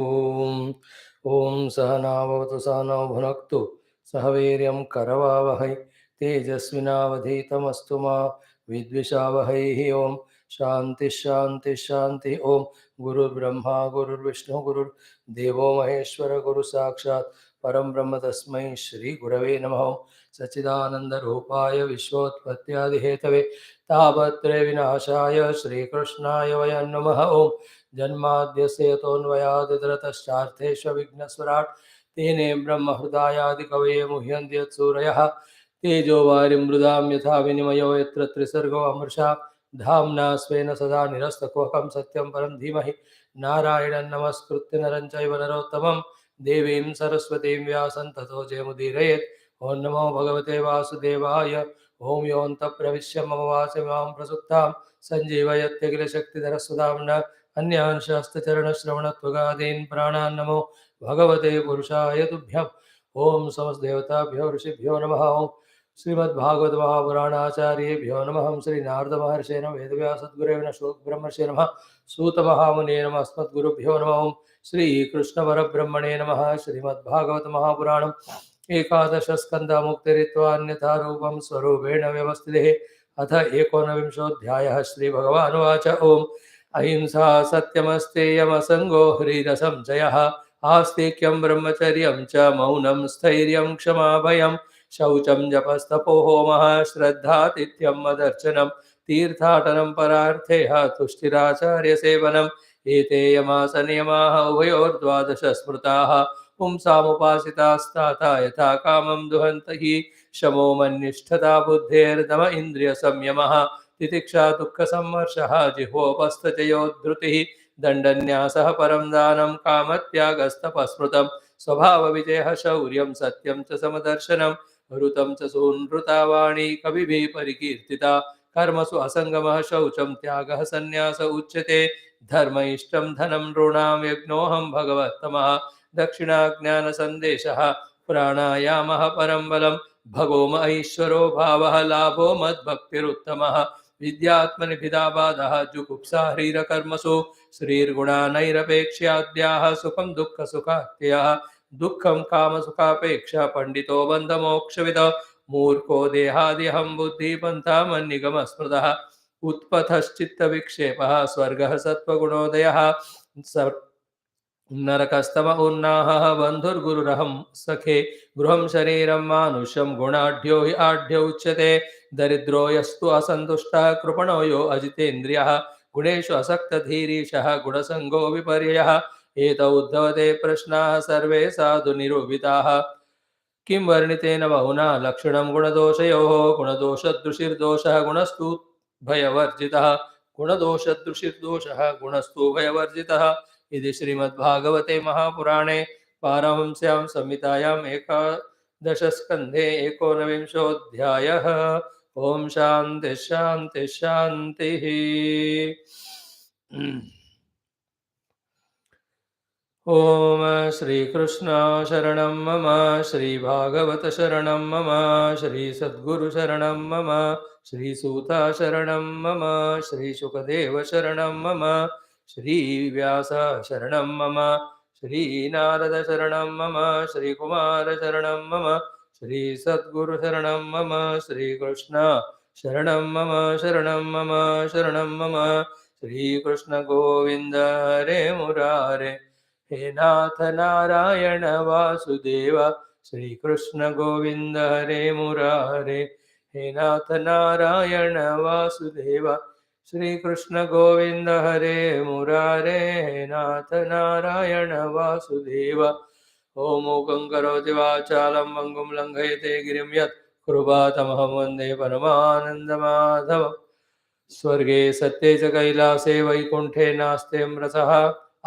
ॐ ॐ सहनावतु सहनौ भुनक्तु सह वीर्यं करवावहै तेजस्विनावधीतमस्तु मा विद्विषावहैः। ॐ शान्तिः शान्तिः शान्तिः। ॐ गुरुर्ब्रह्मा गुरुर्विष्णु गुरुर्देवो महेश्वर गुरु साक्षात् परं ब्रह्म तस्मै श्रीगुरवे नमः। सच्चिदानन्दरूपाय विश्वोत्पत्त्यादिहेतवे तापत्रय विनाशाय श्रीकृष्णाय वयं नमः। ॐ जन्माद्यस्य यतोऽन्वयादितरतश्चार्थेष्वविघ्नस्वराट् तेने ब्रह्महृदायादिकवये मुह्यन्ति यत्सूरयः तेजो वारिं मृदां यथा विनिमयो यत्र त्रिसर्गो अमृषा धाम्ना स्वेन सदा निरस्तकुहकं सत्यं परं धीमहि नारायणं नमस्कृत्य नरं चैव नरोत्तमं देवीं सरस्वतीं व्यासं ततो जयमुदीरयेत्। ॐ नमो भगवते वासुदेवाय। ॐ योऽन्तः प्रविश्य मम वाचमिमां प्रसुप्तां सञ्जीवयत्यखिलशक्तिधरस्वधाम्ना अन्यान् शास्त्रचरणश्रवणत्वगादीन् प्राणान् नमो भगवते पुरुषाय तुभ्यम्। ओम समस्त देवताभ्यो ऋषिभ्यो नमः। ओम श्रीमद्भागवत महापुराणाचार्येभ्यो नमः। हम श्री नारद महर्षे नमः। वेदव्यास सद्गुरुवे नमः। श्लोक ब्रह्मर्षे नमः। सूत महामुने नमः। अस्मद्गुरुभ्यो नमः। ओम श्री कृष्ण परब्रह्मणे नमः। श्रीमद्भागवत महापुराणम् एकादश स्कंद मुक्तिरित्वा अन्यथा रूपं स्वरूपेण व्यवस्थिते। अथ एकोनविंशोऽध्यायः। श्री भगवानुवाच। ओम अहिंसा सत्यमस्तेयमसङ्गो ह्रीरसंशयः आस्तिक्यं ब्रह्मचर्यं च मौनं स्थैर्यं क्षमा भयं शौचं जपस्तपो होमः श्रद्धातिथ्यं मदर्चनं तीर्थाटनं परार्थेः तुष्टिराचार्यसेवनम् एते यमास नियमाः उभयोर्द्वादश स्मृताः पुंसामुपासितास्ताता यथा कामं दुहन्त हि शमो मन्निष्ठता बुद्धेर्दम इन्द्रियसंयमः तितिक्षा दुःखसम्मर्षः जिह्वोपस्थचयोद्धृतिः दण्डन्यासः परं दानं कामत्यागस्तपस्मृतं स्वभावविजयः शौर्यं सत्यं च समदर्शनं ऋतं च सूनृता वाणी कविभिः परिकीर्तिता कर्मसु असङ्गमः शौचं त्यागः सन्न्यास उच्यते धर्म इष्टं धनं नॄणां यज्ञोऽहं भगवत्तमः दक्षिणाज्ञानसन्देशः प्राणायामः परं बलं भगोम ऐश्वरो भावः लाभो मद्भक्तिरुत्तमः विद्यात्मनिभिदाबाधः जुगुप्सा ह्रीरकर्मसु श्रीर्गुणानैरपेक्ष्याद्याः सुखं दुःखसुखात्ययः दुःखं कामसुखापेक्षा पण्डितो बन्धमोक्षविद मूर्खो देहादिहं बुद्धिपन्थामन्निगमस्मृतः उत्पथश्चित्तविक्षेपः स्वर्गः सत्त्वगुणोदयः नरकस्तम उन्नाहः बन्धुर्गुरुरहं सखे गृहं शरीरं मानुष्यं गुणाढ्यो हि आढ्य उच्यते दरिद्रो यस्तु असन्तुष्टः कृपणो यो अजितेन्द्रियः गुणेषु असक्तधीरीशः गुणसङ्गो विपर्ययः एतौ उद्धवते प्रश्नाः सर्वे साधु निरूपिताः किं वर्णितेन बहुना लक्षणं गुणदोषयोः गुणदोषदृशिर्दोषः गुणस्तु भयवर्जितः गुणदोषदृशिर्दोषः गुणस्तु भयवर्जितः इति श्रीमद्भागवते महापुराणे पारमहंस्यां संहितायाम् एकादशस्कन्धे एकोनविंशोऽध्यायः। ओम शांति शांति शांतिः। ओम श्रीकृष्ण शरणं मम श्रीभागवत शरणं मम श्रीसद्गुरु शरणं मम श्रीसूत शरणं मम श्रीशुकदेव शरणं मम श्रीव्यास शरणं मम श्रीनारद शरणं मम श्रीकुमार शरणं मम श्रीसद्गुरु शरणं मम श्रीकृष्ण शरणं मम शरणं मम शरणं मम श्रीकृष्ण गोविन्द हरे मुरारे हे नाथ नारायण वासुदेव श्रीकृष्ण गोविन्द हरे मुरारे हे नाथ नारायण वासुदेव श्रीकृष्ण गोविन्द हरे मुरारे हे नाथ नारायण वासुदेव। ॐ मूकं करोति वाचालं पङ्गुं लङ्घयते गिरिं यत् कृपातमहं वन्दे परमानन्दमाधवम्। स्वर्गे सत्ये च कैलासे वैकुण्ठे नास्ते रसः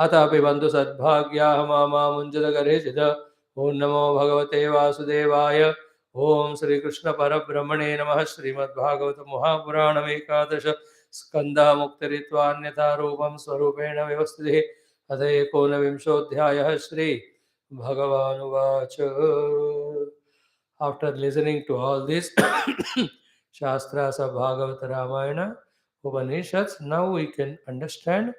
अतः बन्धु सद्भाग्याः मामुञ्जदगर्हिषित। ॐ नमो भगवते वासुदेवाय। ॐ श्रीकृष्ण परब्रह्मणे नमः। श्रीमद्भागवत महापुराणमेकादश स्कन्धः मुक्तिरित्वा अन्यथा रूपं स्वरूपेण व्यवस्थिते। अथ एकोनविंशोऽध्यायः। Shri भगवानुवाच। After listening to all this Shastras of Bhagavata Ramayana Upanishads, now we can understand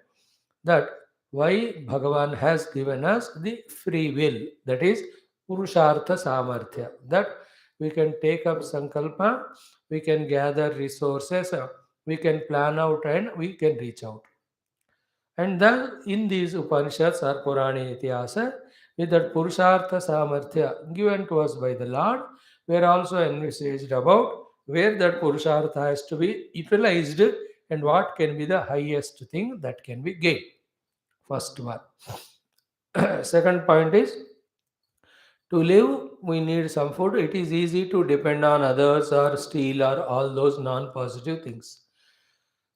that why Bhagavan has given us the free will, that is Purushartha Samarthya, that we can take up Sankalpa, we can gather resources, we can plan out and we can reach out. And then in these Upanishads or Purana Itihasa, with that Purushartha Samarthya given to us by the Lord, we are also envisaged about where that Purushartha has to be utilized and what can be the highest thing that can be gained. First one. Second point is, to live we need some food. It is easy to depend on others or steal or all those non positive things.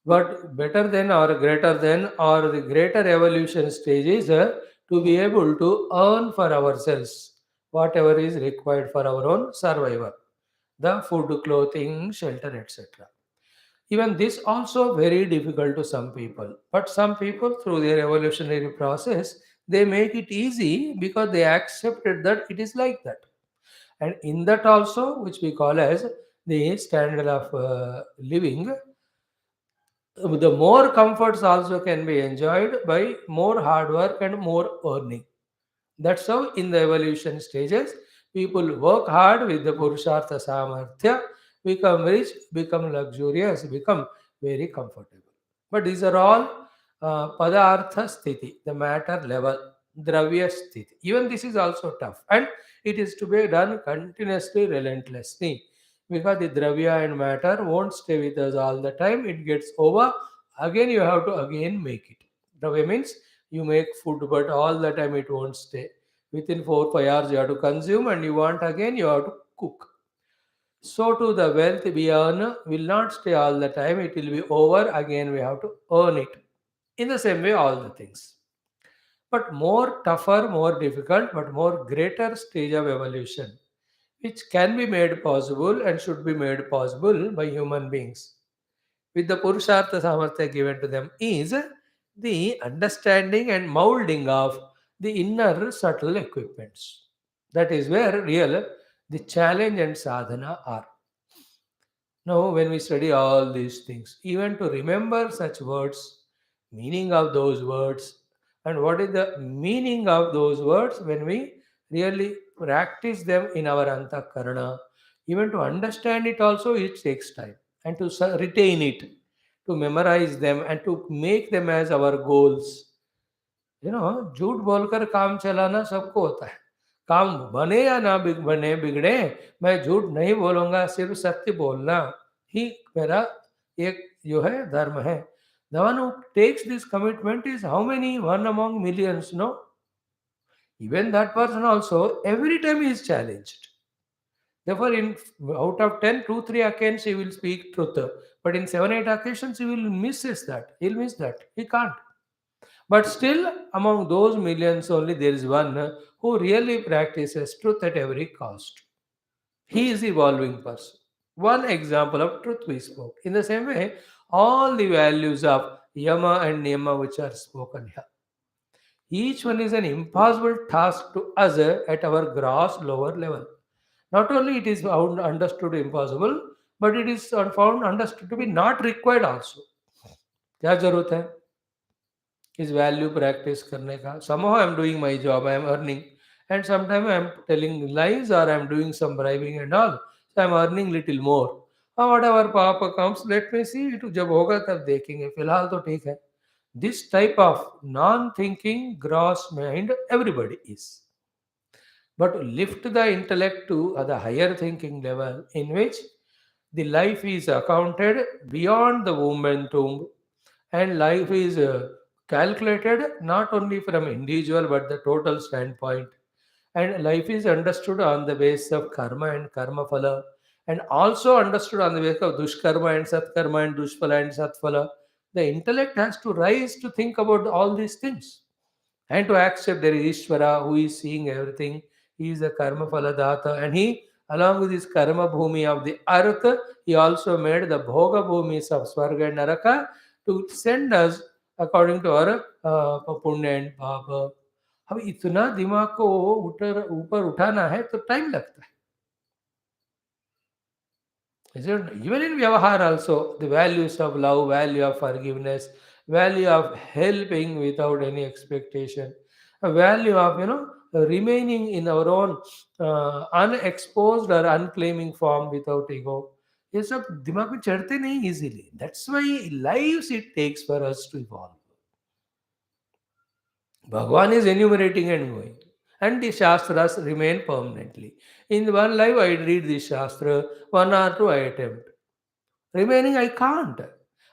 But better than or greater than or the greater evolution stage is to be able to earn for ourselves whatever is required for our own survival, the food, clothing, shelter, etc. Even this also very difficult to some people, but some people through their evolutionary process they make it easy because they accepted that it is like that. And in that also, which we call as the standard of living, the more comforts also can be enjoyed by more hard work and more earning. That's how in the evolution stages, people work hard with the Purushartha Samarthya, become rich, become luxurious, become very comfortable. But these are all Padartha Sthiti, the matter level, Dravya Sthiti. Even this is also tough. And it is to be done continuously, relentlessly. Because the Dravya and matter won't stay with us all the time. It gets over. Again, you have to again make it. Dravya means you make food, but all the time it won't stay. Within 4 5 hours, you have to consume, and you want again, you have to cook. So, to the wealth we earn will not stay all the time, it will be over. Again, we have to earn it. In the same way, all the things. But more tougher, more difficult, but more greater stage of evolution, which can be made possible and should be made possible by human beings with the Purushartha Samarthya given to them is the understanding and molding of the inner subtle equipments. That is where real the challenge and sadhana are. Now, when we study all these things, even to remember such words, meaning of those words, and what is the meaning of those words when we really practice them in our antakarana, even to understand it also, it takes time. And to retain it, to memorize them, and to make them as our goals. झूठ बोलकर काम चलाना सबको होता है. काम बने या ना बने बिगड़े, मैं झूठ नहीं बोलूंगा, सिर्फ सत्य बोलना ही मेरा एक जो है धर्म है. The one who takes this commitment is how many? One among millions, no? Even that person also, every time he is challenged. Therefore, in out of 10, 2, 3 occasions he will speak truth. But in 7, 8 occasions he will misses that. He'll miss that. He can't. But still, among those millions, only there is one who really practices truth at every cost. He is the evolving person. One example of truth we spoke. In the same way, all the values of Yama and Niyama which are spoken here. Each one is an impossible task to us at our gross lower level. Not only it is found understood impossible, but it is found understood to be not required also. क्या जरूरत है इस value practice करने का? somehow I am doing my job, I am earning, and sometimes I am telling lies or I am doing some bribing and all, so I am earning little more. Whatever papa comes, let me see it, जब होगा तब देखेंगे, फिलहाल तो ठीक है. This type of non thinking gross mind everybody is, but to lift the intellect to the higher thinking level in which the life is accounted beyond the womb and tomb, and life is calculated not only from individual but the total standpoint, and life is understood on the basis of karma and karma phala, and also understood on the basis of dushkarma and satkarma and dushphala and satphala. The intellect has to rise to think about all these things and to accept there is Ishvara who is seeing everything. He is the karma phaladata, and he, along with his karma bhumi of the earth, he also made the bhoga bhumis of Swarga and Naraka to send us according to our punya and papa. अब इतना दिमाग को ऊपर उठाना है तो time लगता है. Is it? Even in Vyavahar also, the values of love, value of forgiveness, value of helping without any expectation, a value of remaining in our own unexposed or unclaiming form without ego. ये सब दिमाग में चढ़ते नहीं easily. That's why lives it takes for us to evolve. Bhagavan is enumerating and going. And the Shastras remain permanently. In one life, I read the Shastra, one or two I attempt. Remaining, I can't.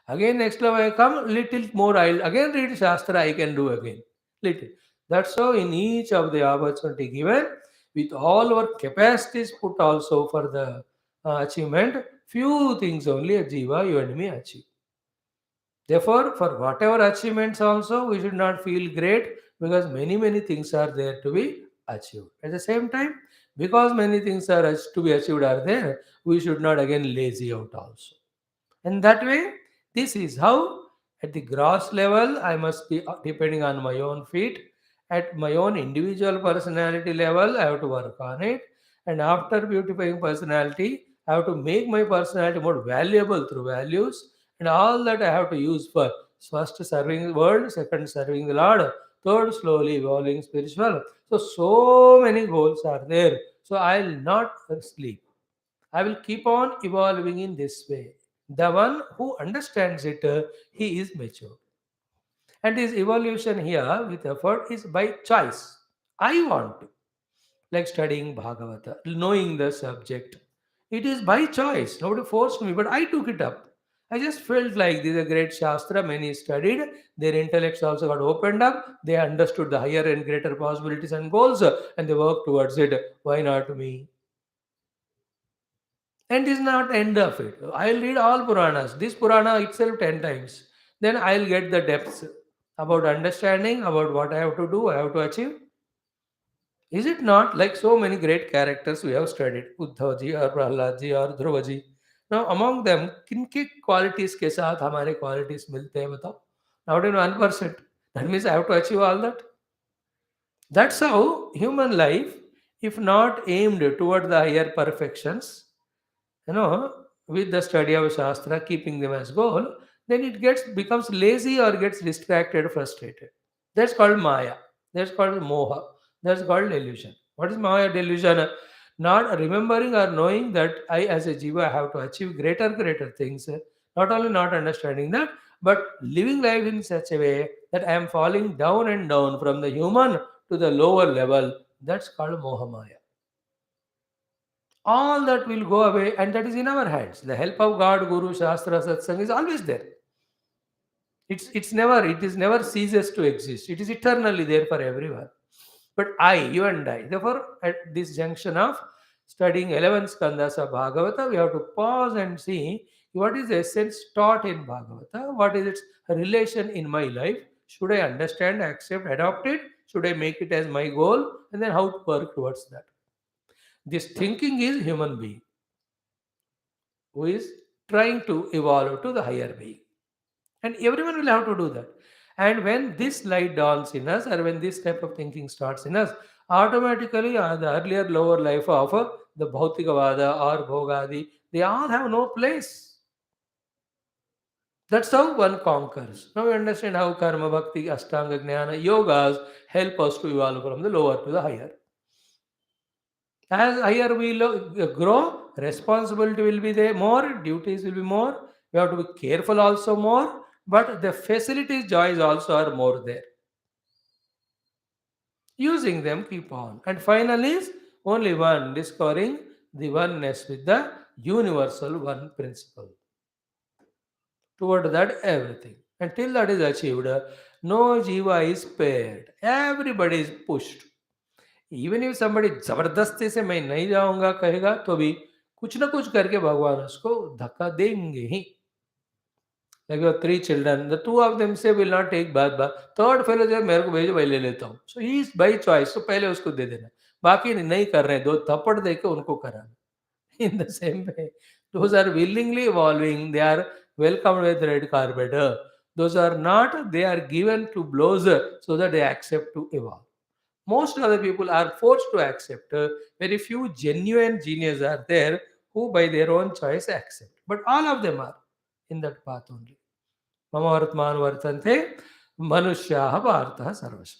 Again, next life I come, little more, I'll again read Shastra, I can do again. Little. That's how in each of the opportunity given, with all our capacities put also for the achievement, few things only a Jiva, you and me achieve. Therefore, for whatever achievements also, we should not feel great because many things are there to be achieved. At the same time, because many things are to be achieved are there, we should not again lazy out also. And that way, this is how at the gross level I must be depending on my own feet. At my own individual personality level, I have to work on it. And after beautifying personality, I have to make my personality more valuable through values. And all that I have to use for first serving the world, second serving the Lord, third slowly evolving spiritual. So many goals are there. So I'll not sleep. I will keep on evolving in this way. The one who understands it, he is mature. And his evolution here with effort is by choice. I want to, like studying Bhagavata, knowing the subject. It is by choice. Nobody forced me, but I took it up. I just felt like this is a great Shastra, many studied, their intellects also got opened up, they understood the higher and greater possibilities and goals, and they worked towards it. Why not me? And this is not end of it. I'll read all Puranas, this Purana itself 10 times. Then I'll get the depths about understanding, about what I have to do, I have to achieve. Is it not like so many great characters we have studied, Uddhav ji or Prahlad ji or Dhruva ji? Now among them, किनके qualities के साथ हमारे qualities मिलते हैं बताओ? Not in 1%. That means I have to achieve all that. That's how human life, if not aimed toward the higher perfections, you know, with the study of Shastra, keeping them as goal, then it gets becomes lazy or gets distracted, frustrated. That's called Maya. That's called Moha. That's called delusion. What is Maya delusion? Not remembering or knowing that I, as a Jiva, have to achieve greater things. Not only not understanding that, but living life in such a way that I am falling down and down from the human to the lower level. That's called Moha Maya. All that will go away, and that is in our hands. The help of God, Guru, Shastra, Satsang is always there. It is never ceases to exist. It is eternally there for everyone. But you and I, therefore, at this junction of studying 11 skandhas of Bhagavata, we have to pause and see what is the essence taught in Bhagavata, what is its relation in my life. Should I understand, accept, adopt it? Should I make it as my goal? And then how to work towards that. This thinking is human being who is trying to evolve to the higher being. And everyone will have to do that. And when this light dawns in us, or when this type of thinking starts in us, automatically the earlier lower life of the Bhautikavada or Bhogadi, they all have no place. That's how one conquers. Now we understand how Karma, Bhakti, Ashtanga, Jnana, Yogas help us to evolve from the lower to the higher. As higher we grow, responsibility will be there more, duties will be more. We have to be careful also more, but the facilities, joys also are more there. Using them, keep on. And final is only one, discovering the oneness with the universal one principle. Toward that, everything. Until that is achieved, no jiva is spared. Everybody is pushed. Even if somebody जबरदस्ती से मैं नहीं जाऊंगा कहेगा तो भी कुछ ना कुछ करके भगवान उसको धक्का देंगे ही. Like your three children, the two of them say will not take bath. Third fellow जो मेरे को भेजो मैं ले लेता हूँ. So he is by choice. So पहले उसको दे देना. बाकी नहीं कर रहे, दो थप्पड़ दे के उनको कराना. In the same way, those are willingly evolving. They are welcomed with red carpet. Those are not. They are given to blows so that they accept to evolve. Most other people are forced to accept. Very few genuine geniuses are there who by their own choice accept. But all of them are in that path only. Mama Vartman Vartante, Manushyaha Bhartaha Sarvasva.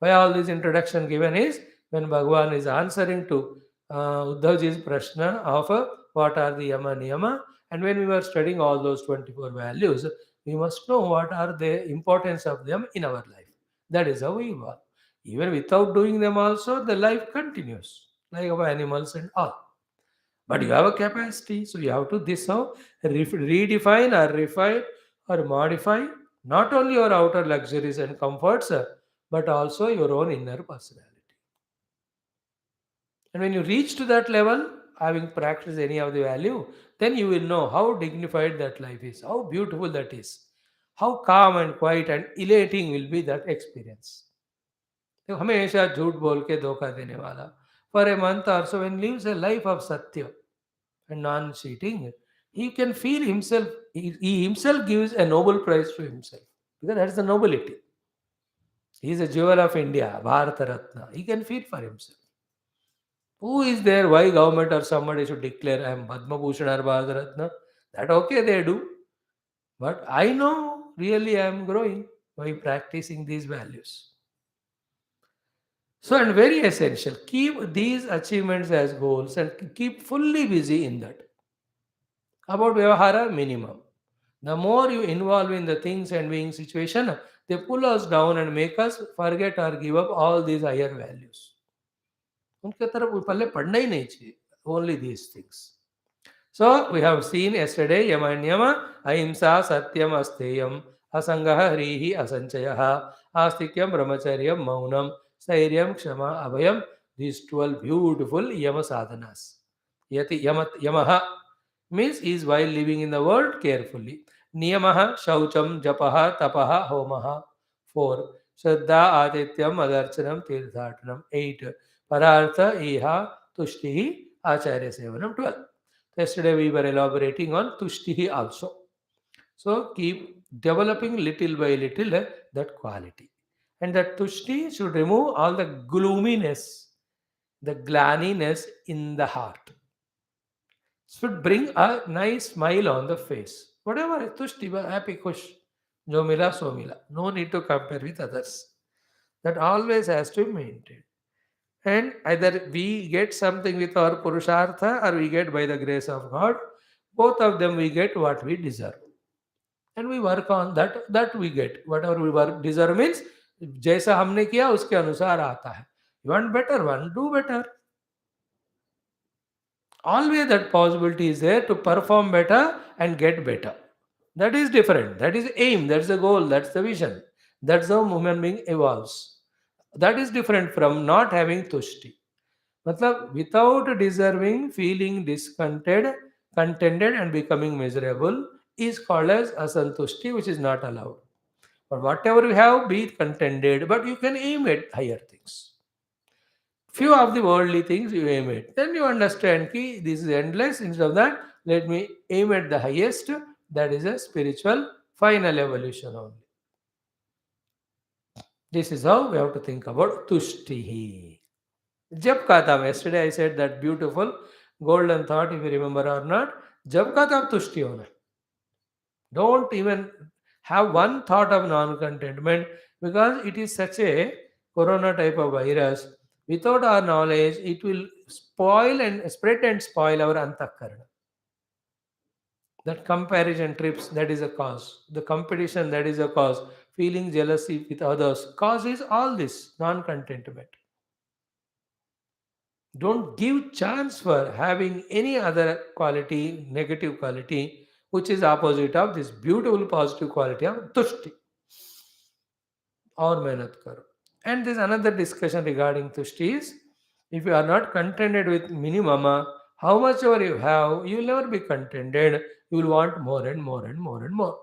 Why all this introduction given is when Bhagavan is answering to Uddhavji's prashna of what are the Yama Niyama, and when we were studying all those 24 values, we must know what are the importance of them in our life. That is how we evolve. Even without doing them also, the life continues, like our animals and all. But you have a capacity, so you have to this how redefine or refine or modify not only your outer luxuries and comforts, but also your own inner personality. And when you reach to that level, having practiced any of the value, then you will know how dignified that life is, how beautiful that is, how calm and quiet and elating will be that experience. तो हमेशा झूठ बोल के धोखा देने वाला for a month or so when lives a life of satya and non-cheating, he can feel himself, he himself gives a noble prize to himself because that is the nobility. He is a jewel of India, Bharata Ratna. He can feel for himself. Who is there? Why government or somebody should declare I am Padma Bhushan or Bharata Ratna? That okay, they do. But I know really I am growing by practicing these values. So, and very essential, keep these achievements as goals and keep fully busy in that. About Vyavahara, minimum. The more you involve in the things and being situation, they pull us down and make us forget or give up all these higher values. उनके तरफ पहले पढ़ना ही नहीं चाहिए. Only these things. So we have seen yesterday Yama and Yama, Ahimsa, Satyam, Asteyam, Asangaha, Hrihi, Asanchayaha, Astikyam, Brahmacharyam, Maunam, Stairyam, Kshama, Abhayam. These 12 beautiful Yama sadhanas. Yati Yamaha means is while living in the world carefully. Niyamaha, Shaucham, Japaha, Tapaha, Homaha. 4. Shraddha, Adityam, Adarchanam, Tirthatanam. 8. Parartha, Iha, Tushtihi, Acharya Sevanam. 12. Yesterday we were elaborating on Tushtihi also. So keep developing little by little that quality. And that Tushti should remove all the gloominess, the glaniness in the heart. Should bring a nice smile on the face. Whatever, Tushti, happy, kush. Jo mila, so mila. No need to compare with others. That always has to be maintained. And either we get something with our Purushartha or we get by the grace of God. Both of them we get what we deserve. And we work on that we get. Whatever we work deserve means जैसा हमने किया उसके अनुसार आता है. You want better one, do better. Always that possibility is there to perform better and get better. That is different. That is aim. That's the goal. That's the vision. That's how human being evolves. That is different from not having tushti. मतलब without deserving, feeling contented and becoming miserable is called as asantushti, which is not allowed. But whatever you have, be contented, but you can aim at higher things. Few of the worldly things you aim at. Then you understand ki this is endless. Instead of that, let me aim at the highest. That is a spiritual final evolution only. This is how we have to think about tushtihi. जब का था yesterday I said that beautiful golden thought, if you remember or not, जब का तब तुष्टि होना. Don't even have one thought of non-contentment because it is such a corona type of virus. Without our knowledge, it will spoil and spread and spoil our antakarana. That comparison trips, that is a cause. The competition, that is a cause. Feeling jealousy with others, cause is all this non-contentment. Don't give chance for having any other quality, negative quality, which is opposite of this beautiful positive quality of tushti. Or mehnat karo. And there's another discussion regarding tushti is, if you are not contented with minimum, how much ever you have, you will never be contented. You will want more and more and more and more.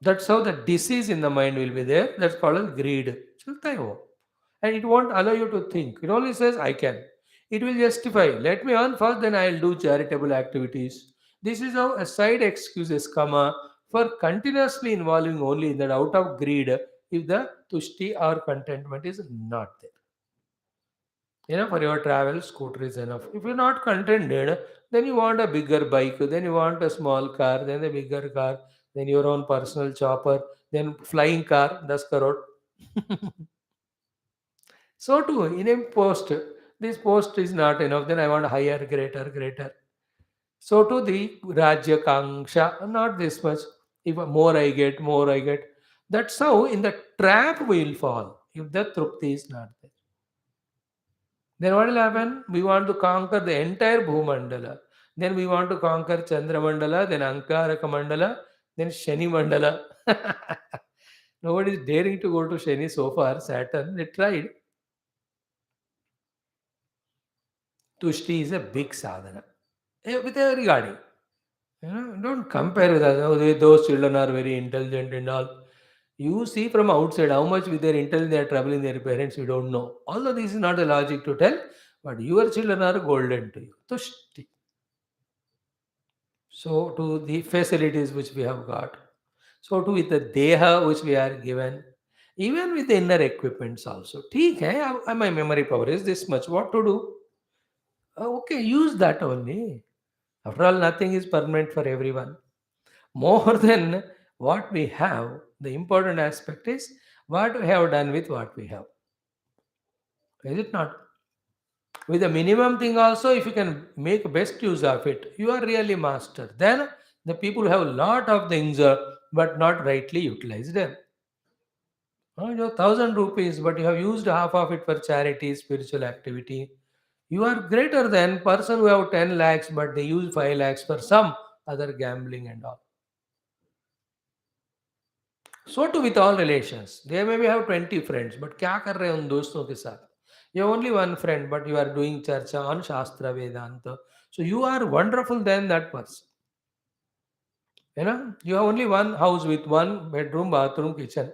That's how the disease in the mind will be there. That's called as greed. Chalta hai wo. And it won't allow you to think. It only says, I can. It will justify. Let me earn first, then I'll do charitable activities. This is how a side excuses come for continuously involving only in that out of greed if the tushti or contentment is not there. For your travel, scooter is enough. If you're not contented, then you want a bigger bike, then you want a small car, then a bigger car. then your own personal chopper, then flying car, 10 crore. So too, in a post, this post is not enough, then I want higher, greater, greater. So too the Rajya Kanksha, not this much. If more I get, more I get. That's how in the trap we will fall if the Trupti is not there. Then what will happen? We want to conquer the entire Bhumandala. Then we want to conquer Chandramandala, then Ankaraka Mandala, then Shani Mandala. Nobody is daring to go to Shani so far. Saturn, they tried. Tushti is a big sadhana. With a regarding. Don't compare with us. Oh, those children are very intelligent and all. You see from outside how much with their intelligence they are troubling their parents, you don't know. Although this is not a logic to tell, but your children are golden to you. Tushti. So to the facilities which we have got. So to with the deha which we are given. Even with the inner equipments also. ठीक है, my memory power is this much. What to do? Okay, use that only. After all, nothing is permanent for everyone. More than what we have, the important aspect is what we have done with what we have. Is it not? With the minimum thing also, if you can make best use of it, you are really master. Then the people have a lot of things but not rightly utilized them. You have 1,000 rupees, but you have used half of it for charity, spiritual activity. You are greater than person who have 10 lakhs, but they use 5 lakhs for some other gambling and all. So too with all relations. They maybe have 20 friends, but क्या कर रहे हैं उन दोस्तों के साथ? You have only one friend, but you are doing charcha on Shastra Vedanta. So you are wonderful than that person. You have only one house with one bedroom, bathroom, kitchen,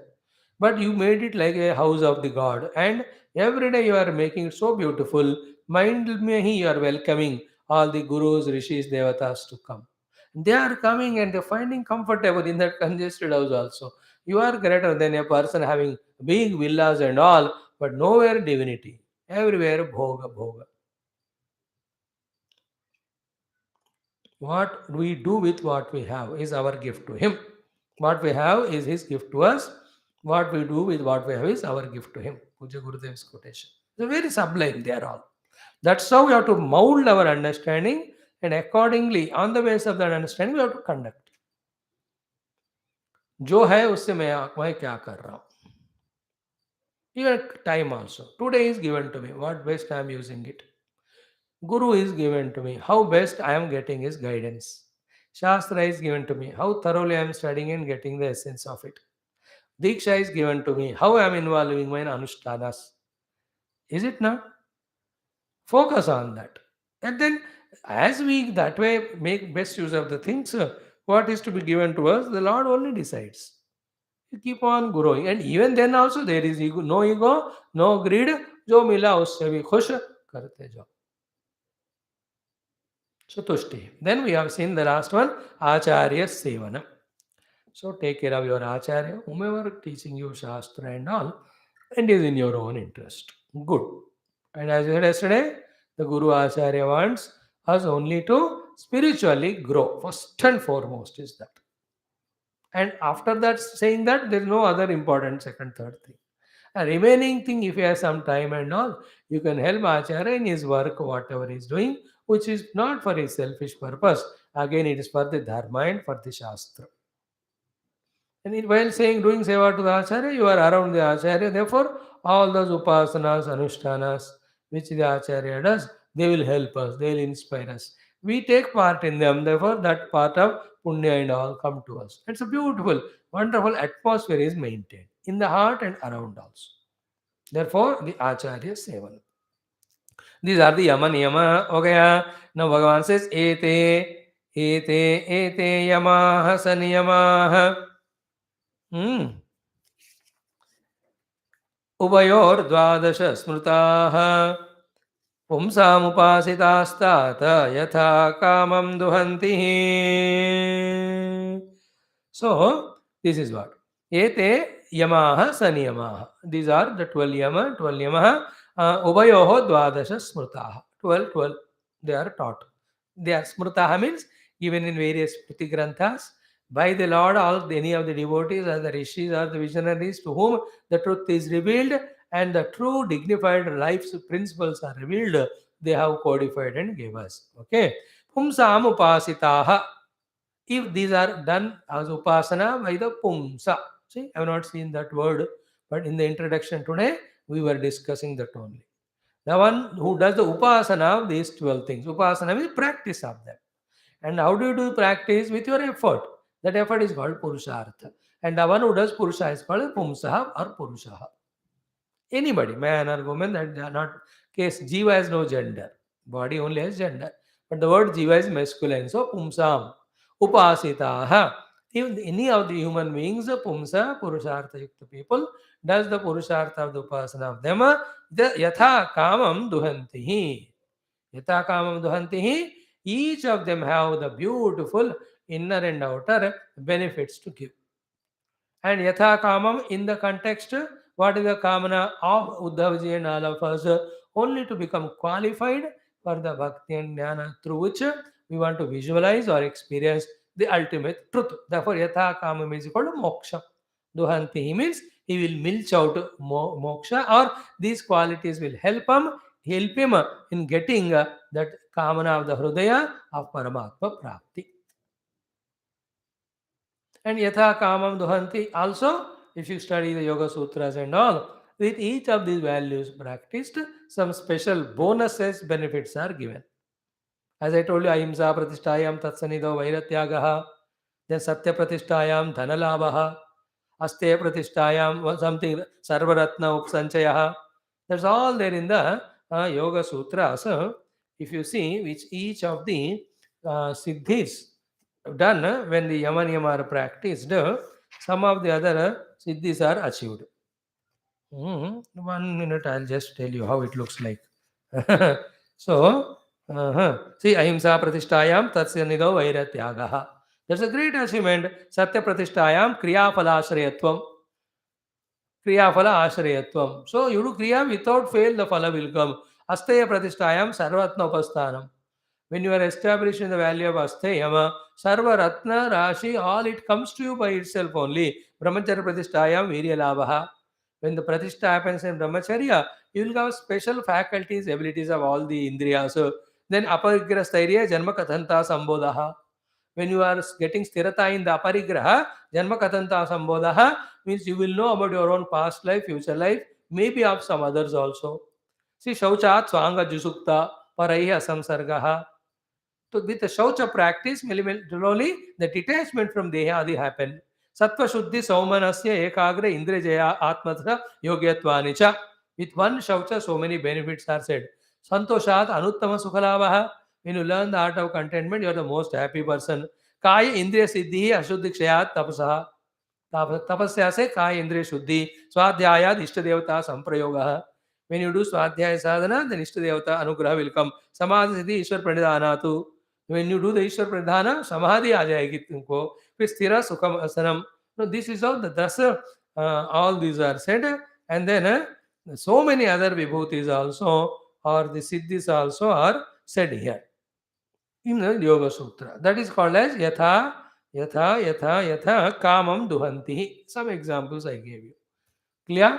but you made it like a house of the God. And every day you are making it so beautiful. Mind me, you are welcoming all the gurus, rishis, devatas to come. They are coming and they're finding comfortable in that congested house also. You are greater than a person having big villas and all, but nowhere divinity. Everywhere bhoga, bhoga. What we do with what we have is our gift to him. What we have is his gift to us. What we do with what we have is our gift to him. Puja Gurudev's quotation. They're very sublime, they are all. That's how we have to mold our understanding, and accordingly, on the basis of that understanding, we have to conduct. जो है उससे मैं क्या कर रहा हूँ. Even time also. Today is given to me. What best I am using it. Guru is given to me. How best I am getting his guidance. Shastra is given to me. How thoroughly I am studying and getting the essence of it. Diksha is given to me. How I am involving my anushtanas. Is it not? Focus on that. And then as we that way make best use of the things, what is to be given to us, the Lord only decides. You keep on growing. And even then also there is ego, no greed. जो मिला उससे भी खुश करते जाओ. So tushti. Then we have seen the last one, Acharya Sevana. So take care of your Acharya, whomever teaching you Shastra and all, and is in your own interest. Good. And as I said yesterday, the Guru Acharya wants us only to spiritually grow. First and foremost is that. And after that, saying that, there is no other important second, third thing. A remaining thing, if you have some time and all, you can help Acharya in his work, whatever he is doing, which is not for his selfish purpose. Again, it is for the Dharma and for the Shastra. And while saying doing seva to the Acharya, you are around the Acharya. Therefore, all those upasanas, anushtanas, which the Acharya does, they will help us, they will inspire us. We take part in them, therefore, that part of punya and all come to us. It's a beautiful, wonderful atmosphere is maintained in the heart and around also. Therefore, the Acharya Sevan. These are the Yama Niyama. Okay, now Bhagavan says, ete Yamaha Saniyamaha. उभयोर्द्वादश स्मृताः पुंसामुपासितास्तात यथा कामं दुहन्ति. So, this is what. Ete yamaha saniyamaha. These are the 12 yama, 12 yamaha. Uvayoho dvadasha smrutaha. 12. They are taught. They are smrutaha means given in various Smriti Granthas. by the Lord, all any of the devotees or the rishis or the visionaries to whom the truth is revealed and the true dignified life's principles are revealed, they have codified and gave us. Okay. Pumsam upasitaha. If these are done as upasana by the pumsa. See, I have not seen that word, but in the introduction today, we were discussing that only. The one who does the upasana of these 12 things. Upasana means practice of them. And how do you do practice? With your effort. That effort is called purushartha. And the one who does purusha is called pumsaha or purushaha. Anybody, man or woman, that they are not case. Jiva has no gender. Body only has gender. But the word jiva is masculine. So pumsam, upasitaha. If any of the human beings, pumsa, purushartha yukta people, does the purushartha of the upasana of them, the yatha kamam duhantihi. Yatha kamam duhantihi. Each of them have the beautiful inner and outer benefits to give. And yatha kamam in the context, what is the kamana of Uddhavaji and all of us? Only to become qualified for the bhakti and jnana through which we want to visualize or experience the ultimate truth. Therefore, yatha kamam is called moksha. Duhanti means he will milch out moksha, or these qualities will help him in getting that kamana of the hridaya of Paramatma Prapti. And yatha kamam duhanti also, if you study the Yoga Sutras and all, with each of these values practiced, some special bonuses, benefits are given. As I told you, ahimsa pratishtayam tatsanido vairatyagaha, then satya pratishtayam dhanalabhaha, aste pratishtayam something sarvaratna upsanchayaha. That's all there in the Yoga Sutras. If you see which each of the siddhis done when the yama niyama are practiced, some of the other siddhis are achieved. 1 minute, I'll just tell you how it looks like. So, see, ahimsa pratishtayam tatsya nido vairatyagaha. That's a great achievement. Satya pratishtayam kriya phalashrayatvam. Kriya phala ashrayatvam. So, you do kriya without fail, the phala will come. Asteya pratishtayam sarvatna upasthanam. When you are established in the value of Asteyama, Sarva Ratna, Rashi, all it comes to you by itself only. Brahmacharya Pratishtayam Virya Labhaha. When the Pratishtha happens in Brahmacharya, you will have special faculties, abilities of all the Indriyas. So, then Aparigraha Stairya Janma Kathanta Sambodhaha. When you are getting sthirata in the Aparigraha, Janma Kathanta Sambodhaha means you will know about your own past life, future life, maybe of some others also. See, Shauchat Swanga Jusukta Paraiha Samsargaha. So with the Shaucha practice, slowly the detachment from Deha Adi happen. Sattva Shuddhi Saumanasya Ekagra Indrejaya Atmatra Yogyatwanicha. With one Shaucha, so many benefits are said. Santoshat Anuttama Sukhalavaha. When you learn the art of contentment, you are the most happy person. Kaya Indriya Siddhi Ashuddhi Kshayat Tapasaha. Tapasya se Kaya Indriya Shuddhi. Swadhyayad Ishtadevata Samprayogaha. When you do Swadhyaya Sadhana, then Ishtadevata Anugraha will come. Samadhi Siddhi Ishwar Pranidhanatu. When you do the Ishwar Pradhana, Samadhi aa jayegi tumko. फिर स्थिरा सुखम asanam. No, this is all the dasa. All these are said, and then so many other vibhutis also, or the siddhis also are said here in the Yoga Sutra. That is called as yatha, yatha, yatha, yatha kamam duhanti. Some examples I gave you. Clear?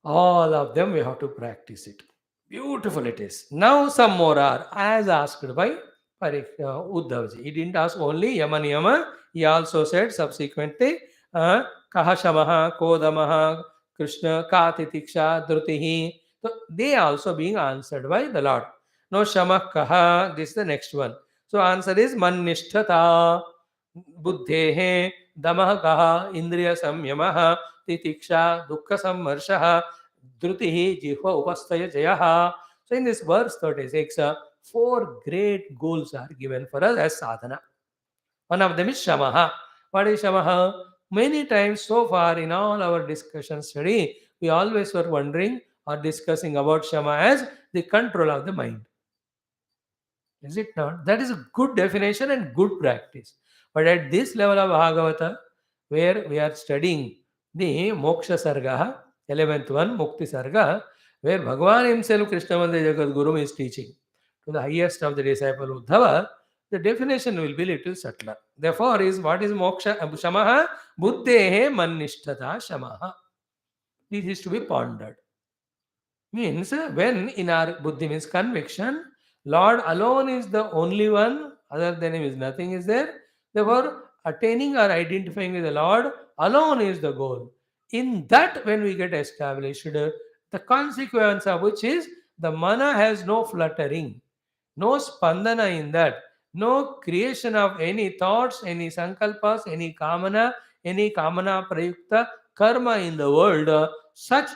All of them we have to practice it. Beautiful it is. Now some more are as asked by Uddhavaji. He didn't ask only Yama Niyama. He also said subsequently, Kaha Shamaha, Kodamaha, Krishna, Ka Titiksha, Drutihi. So they also being answered by the Lord. No Shama Kaha. This is the next one. So answer is Mannishtata, Buddhehe, Damaha Kaha, Indriya Samyamaha, Titiksha, Dukkha Sammarshaha, Drutihi, Jihva Upastaya Jayaha. So in this verse 36, 4 great goals are given for us as sadhana. One of them is Shamaha. What is Shamaha? Many times so far in all our discussion study, we always were wondering or discussing about Shama as the control of the mind. Is it not? That is a good definition and good practice. But at this level of Bhagavata, where we are studying the Moksha Sarga, 11th one, Mukti Sarga, where Bhagavan himself, Krishna Jagat Guru, is teaching to the highest of the disciple Uddhava, the definition will be little subtler. Therefore, is what is moksha? Shamaha buddhehe mannishtata shamaha. This is to be pondered. Means when in our buddhi means conviction, Lord alone is the only one, other than him is nothing is there. Therefore, attaining or identifying with the Lord alone is the goal. In that, when we get established, the consequence of which is the mana has no fluttering, no spandana in that, no creation of any thoughts, any sankalpas, any kamana prayukta karma in the world. Such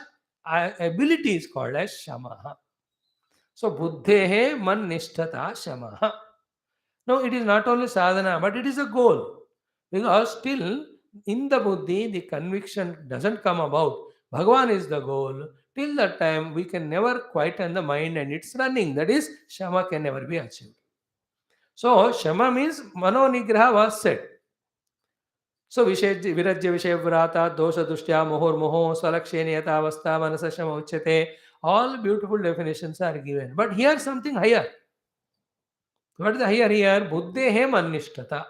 ability is called as shamaha. So buddhehe man nishtata shamaha. Now it is not only sadhana, but it is a goal. Because still in the buddhi, the conviction doesn't come about. Bhagavan is the goal. Till that time, we can never quieten the mind and it's running. That is, shama can never be achieved. So shama means mano nigraha was said. So virajya vishayvrata dosha dushtya mohor moho salaksheni yatavastha manasashama uchyate. All beautiful definitions are given. But here something higher. What is the higher here? Buddhehe mannishtata.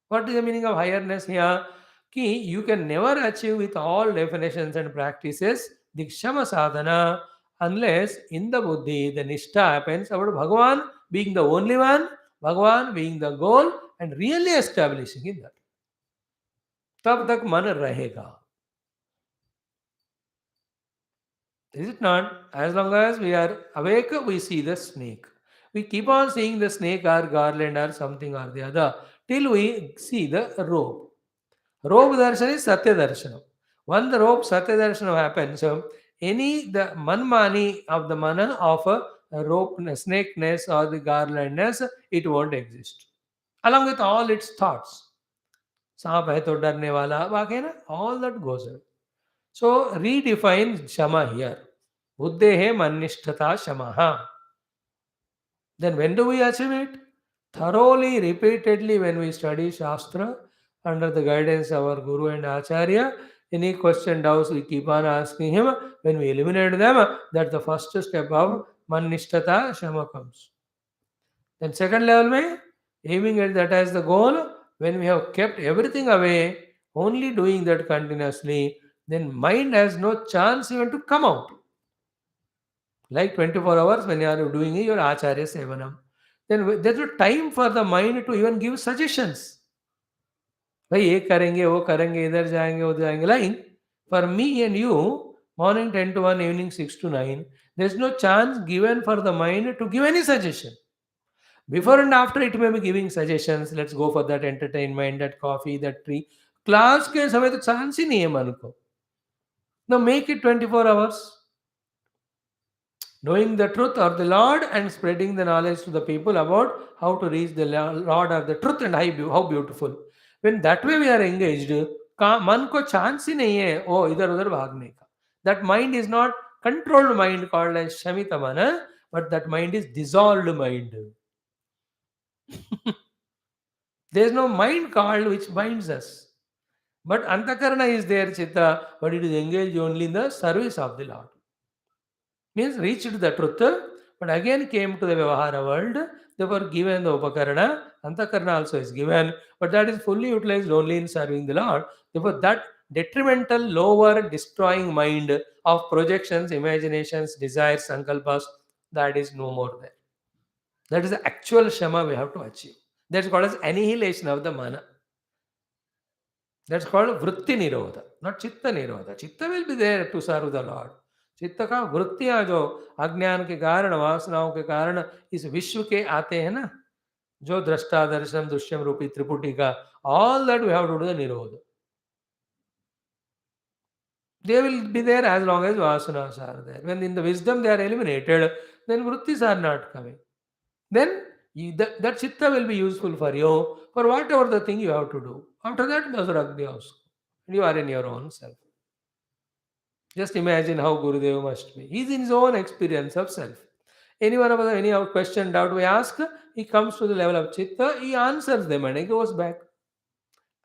What is the meaning of highness here? Ki you can never achieve with all definitions and practices the Kshama sadhana unless in the buddhi the nishtha happens about Bhagavan being the only one, Bhagavan being the goal, and really establishing in that. तब तक मन रहेगा. Is it not? As long as we are awake, we see the snake. We keep on seeing the snake or garland or something or the other till we see the rope. Rope darshan is Satya darshanam. When the rope Satya darshanam happens, the manmani of the mana of a rope, snakeness or the garlandness, it won't exist. Along with all its thoughts. सांप है तो डरने वाला बाकी है ना, all that goes away. So redefine shama here. Buddhehe mannishtata shamaha. Then when do we achieve it? Thoroughly, repeatedly when we study Shastra under the guidance of our Guru and Acharya. Any question, doubts, we keep on asking him. When we eliminate them, that's the first step of mannishtata shama comes. Then second level mein, aiming at that as the goal, when we have kept everything away, only doing that continuously, then mind has no chance even to come out. Like 24 hours when you are doing your Acharya Sevanam. Then there's no time for the mind to even give suggestions. भाई ये करेंगे वो करेंगे इधर जाएंगे उधर जाएंगे. Like for me and you, morning 10 to 1, evening 6 to 9, there's no chance given for the mind to give any suggestion. Before and after it may be giving suggestions. Let's go for that entertainment, that coffee, that tree. Class के समय तो chance ही नहीं है मन को. Now make it 24 hours. Knowing the truth of the Lord and spreading the knowledge to the people about how to reach the Lord of the truth and how beautiful. When that way we are engaged, मन को chance ही नहीं है ओ इधर उधर भागने का. That mind is not controlled mind called as Shamita mana, but that mind is dissolved mind. There is no mind called which binds us. But Antakarana is there, Chitta, but it is engaged only in the service of the Lord. Means reached the truth, but again came to the Vyavahara world, they were given the Upakarana, Antakarana also is given, but that is fully utilized only in serving the Lord. Therefore, that detrimental, lower, destroying mind of projections, imaginations, desires, sankalpas, that is no more there. That is the actual Shama we have to achieve. That's called as annihilation of the mana. That's called Vritti Nirodha, not Chitta Nirodha. Chitta will be there to serve the Lord. चित्त का वृत्तियां जो अज्ञान के कारण वासनाओं के कारण इस विश्व के आते हैं ना, जो दृष्टा दर्शन दृश्यम रूपी त्रिपुटी का, all that we have to do the nirodha. They will be there as long as vasanas are there. When in the wisdom they are eliminated, then vrittis are not coming. Then that chitta will be useful for you for whatever the thing you have to do. After that, Dasaragni also. You are in your own self. Just imagine how Gurudev must be. He is in his own experience of self. Any one of us, any question, doubt we ask, he comes to the level of chitta, he answers them and he goes back.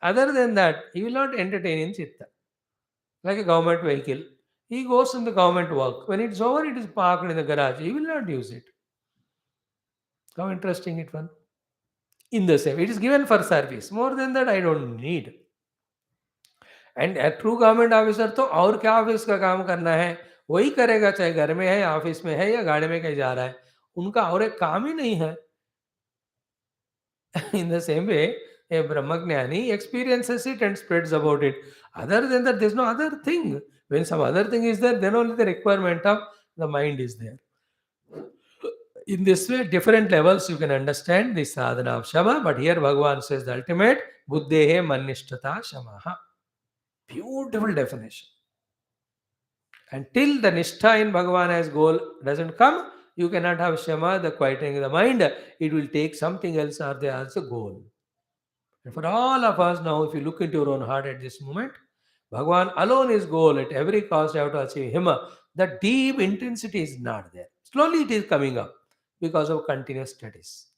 Other than that, he will not entertain in chitta. Like a government vehicle. He goes in the government work. When it's over, it is parked in the garage. He will not use it. How interesting it one. In the same, it is given for service. More than that, I don't need. And true government officer तो और क्या office का काम करना है, वही करेगा, चाहे घर में है, ऑफिस में है या गाड़ी में कहीं जा रहा है, उनका और एक काम ही नहीं है. In the same way, a Brahmagnani experiences it and spreads about it. Other than that, there's no other thing. When some other thing is there, then only the requirement of the mind is there. In this way, different levels you can understand the sadhana of Shama, but here Bhagavan says the ultimate, Buddhehe Manishtata Shamaha. Beautiful definition. Until the Nishtha in Bhagavan as goal doesn't come, you cannot have Shama, the quieting of the mind. It will take something else or there as a goal. And for all of us now, if you look into your own heart at this moment, Bhagavan alone is goal. At every cost, you have to achieve Him. The deep intensity is not there. Slowly it is coming up because of continuous studies.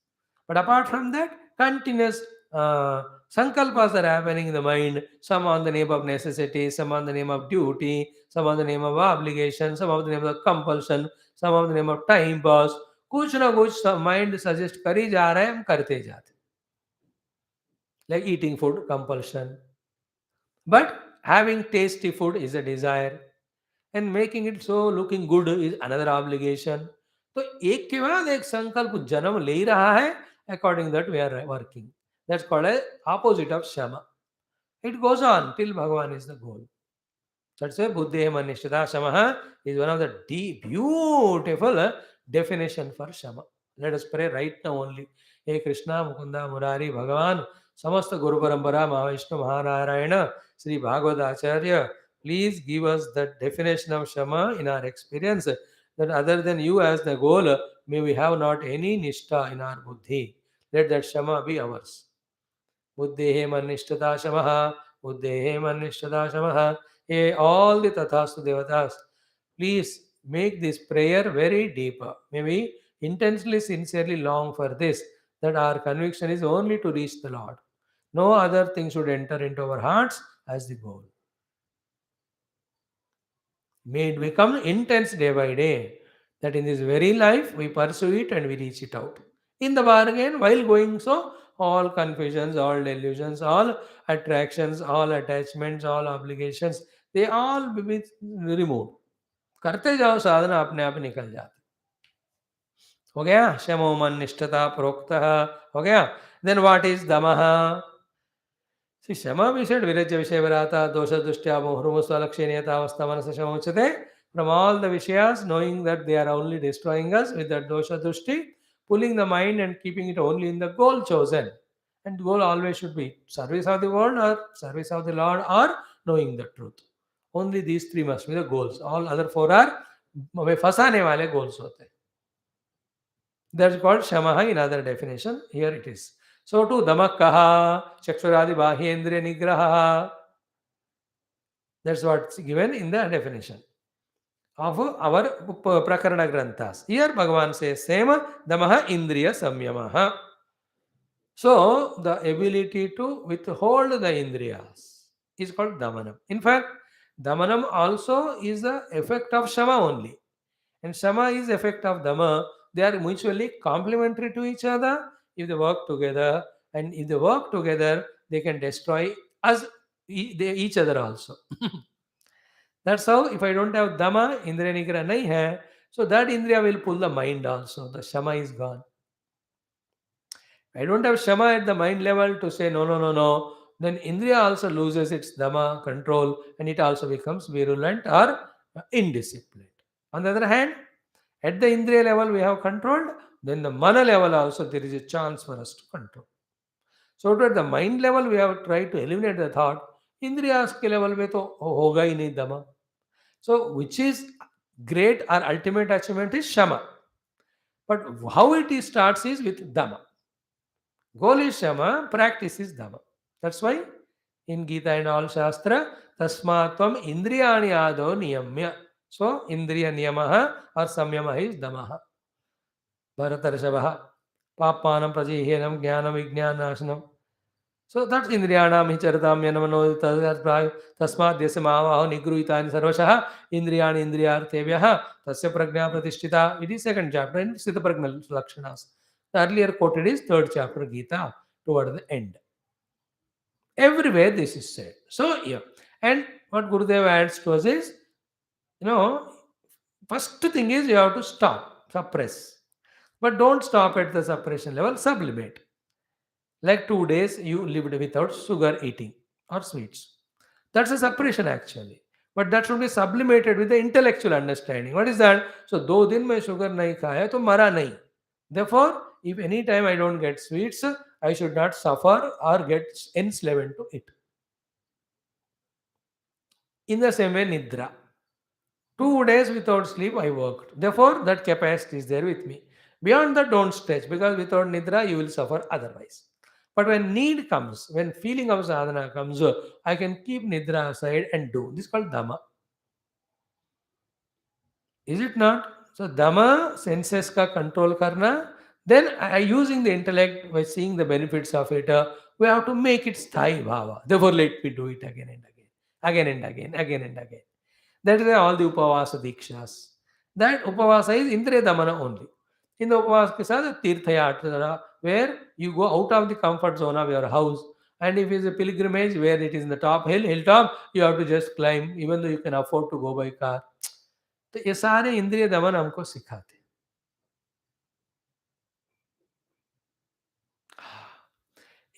But apart from that, continuous sankalpas are happening in the mind, some on the name of necessity, some on the name of duty, some on the name of obligation, some on the name of compulsion, some on the name of time pass. कुछ ना कुछ mind suggest कर ही जा रहा है, हम करते जाते. Like eating food, compulsion. But having tasty food is a desire. And making it so looking good is another obligation. तो एक के बाद एक संकल्प जन्म ले ही रहा है. According that we are working. That's called a opposite of Shama. It goes on till Bhagavan is the goal. That's why Buddhehe Manishtata Shamaha is one of the deep, beautiful definition for Shama. Let us pray right now only. Hey Krishna, Mukunda, Murari, Bhagavan, Samasta Guru Parampara, Mahavishnu, Mahanarayana, Sri Bhagavad Acharya, please give us the definition of Shama in our experience, that other than you as the goal, may we have not any Nishtha in our Buddhi. Let that Shama be ours. Buddhehe Manishtata Shamaha, Buddhehe Manishtata Shamaha. Hey, all the Tathastu Devatas, please make this prayer very deeper. May we intensely, sincerely long for this, that our conviction is only to reach the Lord. No other thing should enter into our hearts as the goal. May it become intense day by day, that in this very life we pursue it and we reach it out. In the bargain, while going so, all confusions, all delusions, all attractions, all attachments, all obligations, they all will be removed. करते जाओ, साधना अपने आप निकल जाती. हो गया शमो मन निष्ठता प्रोक्तः. हो गया. Then what is damaha? See, Shama we said virajya vishayvarata dosha dushtya mohrumusalakshyaniyatavastha manasa shama uchate. From all the vishayas, knowing that they are only destroying us with that dosha dushti, pulling the mind and keeping it only in the goal chosen. And goal always should be service of the world or service of the Lord or knowing the truth. Only these three must be the goals. All other four are हमें फंसाने वाले goals होते हैं. That's called Shamaha in other definition. Here it is. So to Damakaha, Chakshuradi Bahyendriya Nigraha. That's what's given in the definition of our Prakarana Granthas. Here Bhagavan says same Damaha Indriya Samyamaha. So the ability to withhold the Indriyas is called Damanam. In fact, Damanam also is the effect of Shama only. And Shama is effect of Dama. They are mutually complementary to each other if they work together. And if they work together, they can destroy us, each other also. That's how, if I don't have Dama, Indriya Nigra nahi hai, so that Indriya will pull the mind also. The Shama is gone. I don't have Shama at the mind level to say no. Then Indriya also loses its Dama control and it also becomes virulent or indisciplined. On the other hand, at the Indriya level we have controlled, then the Mana level also there is a chance for us to control. So at the mind level we have tried to eliminate the thought, Indriyas ke level mein to hoga hi nahi Dama. So which is great or ultimate achievement is Shama. But how it starts is with Dama. Goal is Shama, practice is Dama. That's why in Gita and all Shastra, Tasmatvam Indriyani Ado Niyamya. So Indriya Niyamaha or Samyama is Damaha. Bharatarshabha. Papanam Prajihenam Jnanam Vijnanasanam. So that's Indriyanam Hicharatam Yanamano Tasmat Desamavaho Nigruitani Sarvashaha Indriyani Indriyartevyaha Tasya Pragna Pratishtita. It is second chapter in Sita Pragna Lakshanas. The earlier quoted is third chapter Gita toward the end. Everywhere this is said. So, yeah. And what Gurudev adds to us is, you know, first thing is you have to stop, suppress. But don't stop at the suppression level, sublimate. Like 2 days you lived without sugar eating or sweets. That's a suppression actually. But that should be sublimated with the intellectual understanding. What is that? So, दो दिन में sugar नहीं खाया तो मरा नहीं. Therefore, if any time I don't get sweets, I should not suffer or get enslaved to it. In the same way, Nidra. 2 days without sleep, I worked. Therefore, that capacity is there with me. Beyond that, don't stretch because without Nidra, you will suffer otherwise. But when need comes, when feeling of sadhana comes, I can keep Nidra aside and do. This is called Dama. Is it not? So, Dama, senses ka control karna. Then, using the intellect by seeing the benefits of it, we have to make it sthai bhava. Therefore, let me do it again and again, again and again, again and again. That is why all the Upavasa Dikshas. That Upavasa is Indriya Damana only. In the Upavasa Kisa, Tirthayatra, where you go out of the comfort zone of your house. And if it is a pilgrimage where it is in the top hilltop, you have to just climb, even though you can afford to go by car. तो ये सारे इंद्रिय दमन हमको सिखाते हैं.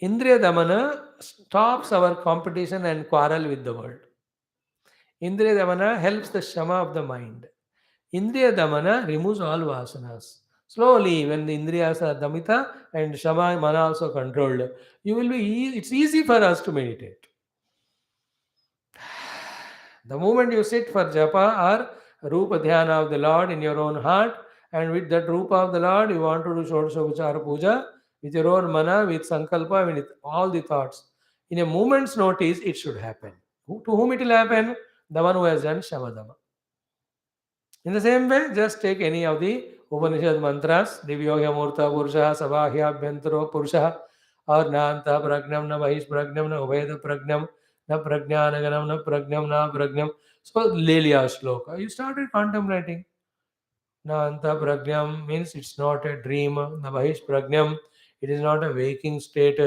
Indriya Damana stops our competition and quarrel with the world. Indriya Damana helps the Shama of the mind. Indriya Damana removes all vasanas. Slowly, when the Indriyas are Damita and Shama Mana also controlled, you will be. It's easy for us to meditate. The moment you sit for japa or Rupa Dhyana of the Lord in your own heart, and with that Rupa of the Lord, you want to do Shodashopacara Puja with your own mana, with Sankalpa, with all the thoughts. In a moment's notice, it should happen. To whom it will happen? The one who has done Shamadama. In the same way, just take any of the Upanishad mantras, Divyogya Murta Purusha, Sabahya Bhantaro Purusha, or Nanta Pragnam, Na Mahish Pragnam, Na Ubeda Pragnam, Na Prajnanaganam, Na Pragnam, Na Pragnam. So, Lelia Shloka. You started contemplating. Nanta Pragnam means it's not a dream. Na Mahish Pragnam, it is not a waking state.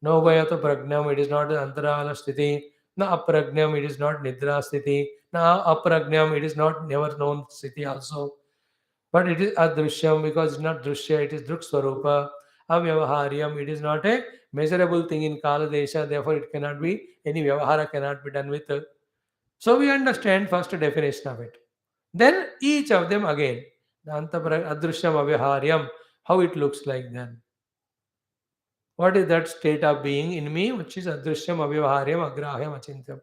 No Vayata Pragnam, it is not an Antarala Sthiti. Na Apragnam, it is not Nidra Sthiti. Na Apragnam, it is not never known Sthiti also. But it is Adrishyam because it's not Drishya, it is Drukswarupa. Avyavaharyam, it is not a measurable thing in Kala Desha, therefore it cannot be, any Vyavahara cannot be done with. So we understand first definition of it. Then each of them again. The Adrishyam Avyaharyam, how it looks like then. What is that state of being in me, which is Adrishyam Avyaharyam Agrahyam Achintyam.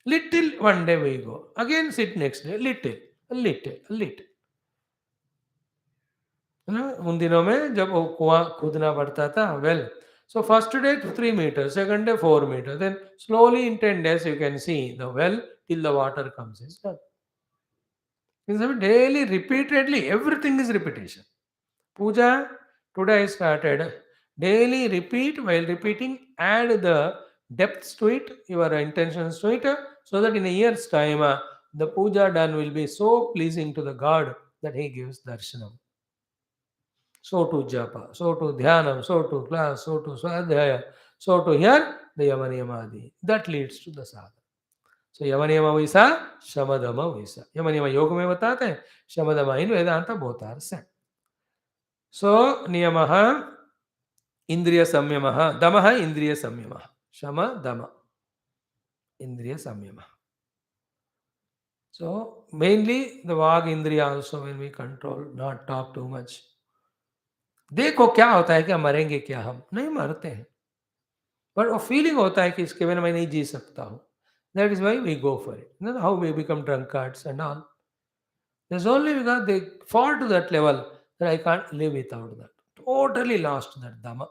Little one day we go. Again sit next day. Little, a little, a little. है ना उन दिनों में जब वो कुआं कूदना पड़ता था well so first day 3 meters, second day 4 meters, then slowly in 10 days you can see the well till the water comes. It's done. Daily, repeatedly, everything is repetition. Puja, today I started. Daily repeat, while repeating, add the depths to it, your intentions to it, so that in a year's time, the puja done will be so pleasing to the God that he gives darshanam. So to japa, so to dhyanam, so to class, so to swadhyaya, so to here, the yamaniyamadi. That leads to the sadhana. So yamaniyama visa, shamadama visa. Yamaniyama yoga में बताते हैं, shamadama in Vedanta both are same. So niyamaha indriya samyamaha, damaha indriya samyamaha, shama dama indriya samyamaha. So mainly the vag indriya also when we control, not talk too much. देखो क्या होता है कि हम मरेंगे क्या हम नहीं मरते हैं बट वो फीलिंग होता है कि इसके बिना मैं नहीं जी सकता हूँ that is why we go for it how we become drunkards and all there's only because they fall to that level that I can't live without that totally lost that dhamma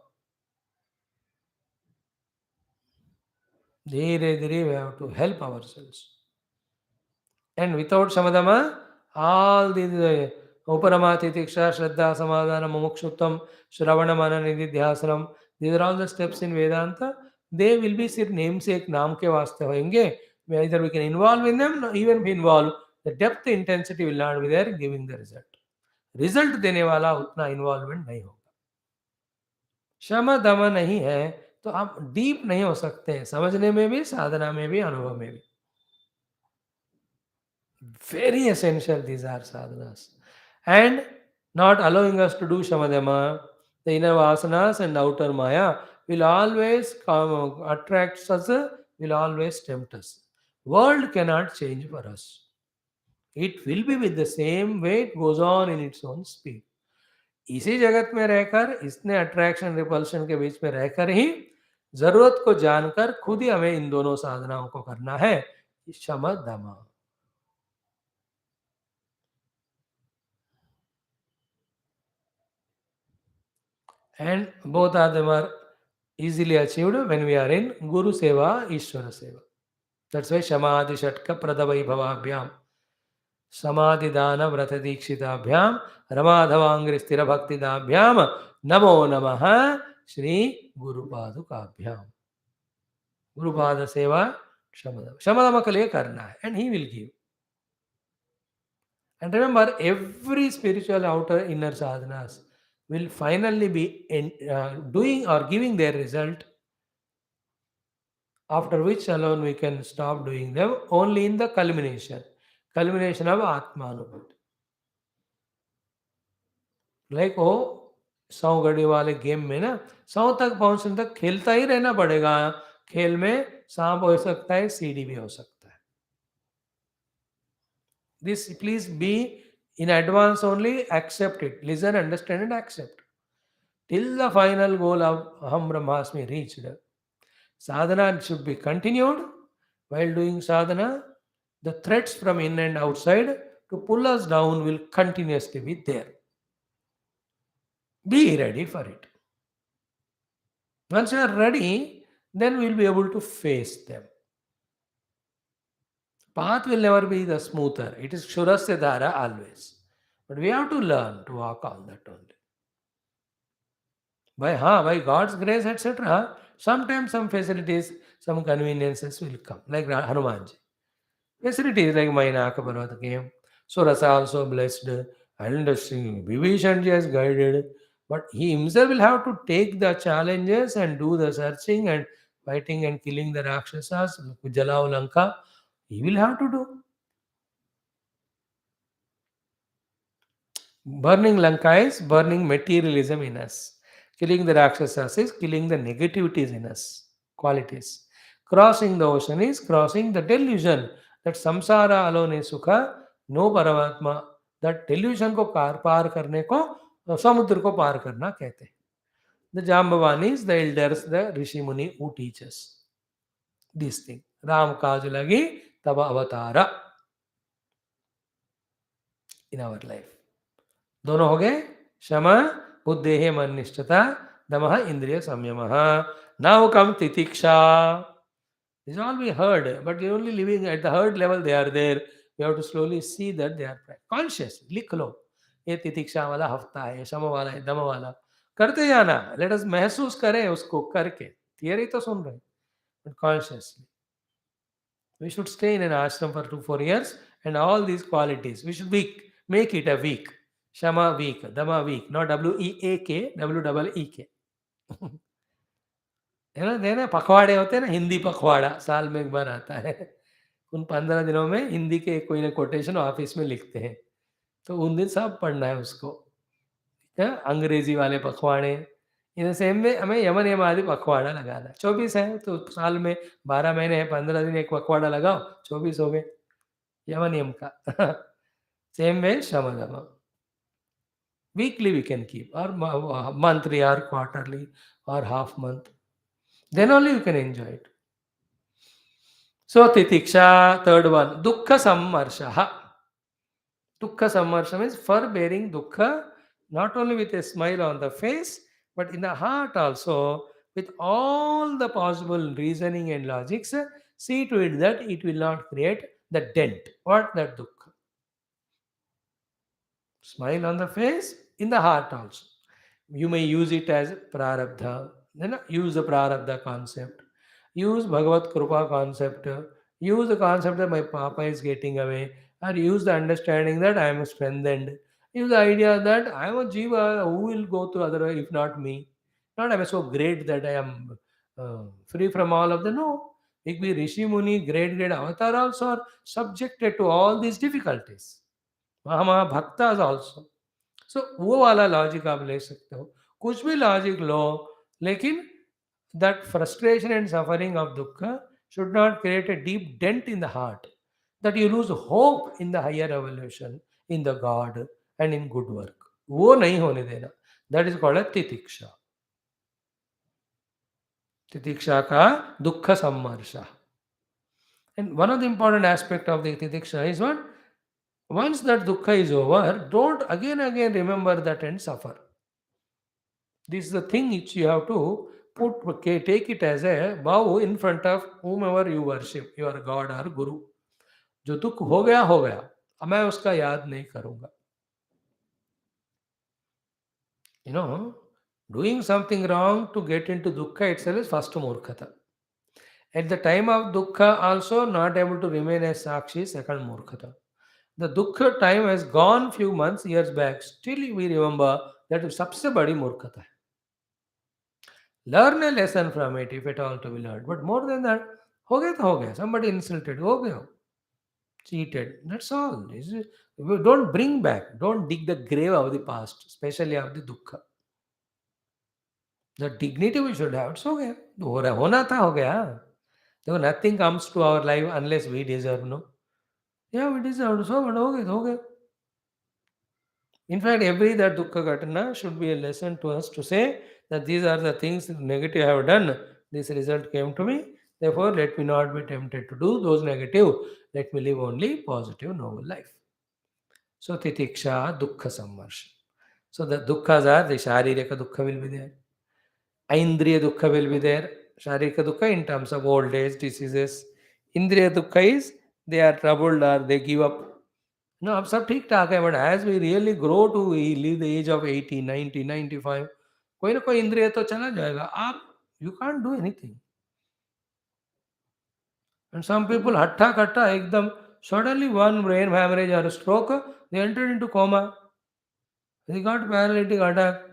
धीरे धीरे we have to help ourselves and without samadama all these Uparamati Tiksha, Shraddha, Samadhana, Mumukshuttam, Shravana, Manana, Nididhyasanam. These are all the steps in Vedanta. They will be सिर्फ namesake नाम के वास्ते होंगे. Either we can involve in them, or even if involve, the depth intensity will not be there giving the result. Result देने वाला उतना involvement नहीं होगा। शम दम नहीं है तो आप डीप नहीं हो सकते, समझने में भी, साधना में भी, अनुभव में भी। Very essential these are sadhanas. And not allowing us to do shamadama, the inner vasanas and outer maya will always come, attract us, will always tempt us. World cannot change for us. It will be with the same way, it goes on in its own speed. इसी जगत में रहकर, इसने attraction repulsion के बीच में रहकर ही जरूरत को जानकर खुद ही हमें इन दोनों साधनाओं को करना है, शम दम. And both of them are easily achieved when we are in Guru Seva, Ishvara Seva. That's why Samadhi Shatka Pradavai Bhavabhyam, Samadhi Dana Vrata Dikshitabhyam, Ramadhavangri Sthira Bhakti Dabhyam, Namo Namaha Shri Guru Padukabhyam. Guru Pada Seva, Shamadama. Shamadama के लिए करना है, and he will give. And remember, every spiritual outer inner sadhanas will finally be doing or giving their result, after which alone we can stop doing them, only in the culmination of Atmanubhuti. Like वो 100 घड़ी वाले game में ना, 100 तक पहुंचने तक खेलता ही रहना पड़ेगा. खेल में सांप हो सकता है, सीढ़ी भी हो सकता है. This please be in advance only, accept it, listen, understand and accept. Till the final goal of Aham Brahmasmi reached, sadhana should be continued. While doing sadhana, the threats from in and outside to pull us down will continuously be there. Be ready for it. Once you are ready, then we will be able to face them. Path will never be the smoother. It is Shurasya Dhara always. But we have to learn to walk on that only. By God's grace, etc., sometimes some facilities, some conveniences will come, like Hanumanji. Facilities like Mainaka Parvata came. So Rasa also blessed, and Vibhishan has guided. But he himself will have to take the challenges and do the searching and fighting and killing the Rakshasas, Jalao Lanka. He will have to do. Burning Lanka is burning materialism in us. Killing the Rakshasas is killing the negativities in us, qualities. Crossing the ocean is crossing the delusion that samsara alone is sukha, no paramatma. That delusion को पार करने को समुद्र को पार करना कहते हैं. The Jambavanis, the elders, the Rishi Muni who teach us this thing. Ram काज लगी तब अवतारा in our life. दोनों हो गए. क्षमा बुद्धेः मन्निष्ठता, दमः इंद्रिय संयमः. Now come titiksha. This is all we heard, but you're only living at the heard level. They are there. You have to slowly see that they are conscious. लिख लो, ये तितिक्षा वाला हफ्ता है, शम वाला है, दम वाला. करते जाना. Let us महसूस करें उसको करके. थियरी तो सुन रहे, but consciously. We should stay in an ashram for 2-4 years, and all these qualities we should make it a week. Shama week, Dama week, not WEAK, WEEK. है ना, देना पखवाड़े होते हैं ना, हिंदी पखवाड़ा साल में एक बार आता है. उन 15 दिनों में हिंदी के कोई ना कोटेशन ऑफिस में लिखते हैं, तो उन दिन सब पढ़ना है उसको. अंग्रेजी वाले पखवाड़े. इन सेम में हमें यमन यम आदि पखवाड़ा लगाना है. 24 है तो साल में 12 महीने हैं, 15 दिन एक पखवाड़ा लगाओ, 24 हो गए यमन यम का. सेम वे शमदम. Weekly we can keep, or monthly or quarterly or half month. Then only you can enjoy it. So titiksha, third one, dukkha sammarsha. Dukkha sammarsha means forbearing dukkha, not only with a smile on the face, but in the heart also, with all the possible reasoning and logics. See to it that it will not create the dent. What that dukkha? Smile on the face, in the heart also. You may use it as prarabdha. Then use the prarabdha concept. Use Bhagavat Krupa concept. Use the concept that my papa is getting away. Or use the understanding that I am strengthened. Is the idea that I am a jiva, who will go through other way if not me? Not I am so great that I am free from all of the no. It be Rishi Muni, great avatar also are subjected to all these difficulties. Maha Bhaktas also. सो वो वाला logic आप ले सकते हो, कुछ भी logic low, लेकिन that frustration and suffering of dukkha should not create a deep dent in the heart, that you lose hope in the higher evolution, in the God and in good work. वो नहीं होने देना. That is called a titiksha. Titiksha का दुख सम्मर्श. And one of the important aspect of the titiksha is what? Once that dukkha is over, don't again remember that and suffer. This is the thing which you have to put, okay, take it as a bow in front of whomever you worship, your God or Guru. जो दुख हो गया, अब मैं उसका याद नहीं करूंगा. You know, doing something wrong to get into dukkha itself is first murkhata. At the time of dukkha also not able to remain as sakshi, second murkhata. The dukkha time has gone few months, years back. Still we remember that सबसे बड़ी मूर्खता है. Learn a lesson from it if at all to be learned. But more than that, हो गया तो हो गया. Somebody insulted, हो गया, cheated. That's all. Don't bring back. Don't dig the grave of the past, especially of the dukkha. The dignity we should have. It's हो गया. हो रहा होना था हो गया. So nothing comes to our life unless we deserve. No. Yeah, we deserve. So what हो गया तो हो गया. In fact, every that dukkha ghatana should be a lesson to us to say that these are the things negative I have done. This result came to me. Therefore, let me not be tempted to do those negative. Let me live only positive, noble life. So, titiksha, dukkha sammarsha. So, the dukkhas are the sharirika dukkha will be there. Aindriya dukkha will be there. Sharirika dukkha in terms of old age, diseases. Indriya dukkha is they are troubled or they give up. No, अब सब ठीक ठाक है, but as we really grow to live the age of 80, 90, 95, कोई ना कोई इंद्रिय तो चला जाएगा. आप you can't do anything. And some people हट्टा कट्टा एकदम सडनली वन ब्रेन हैमरेज और stroke, they entered into coma, they got paralytic attack.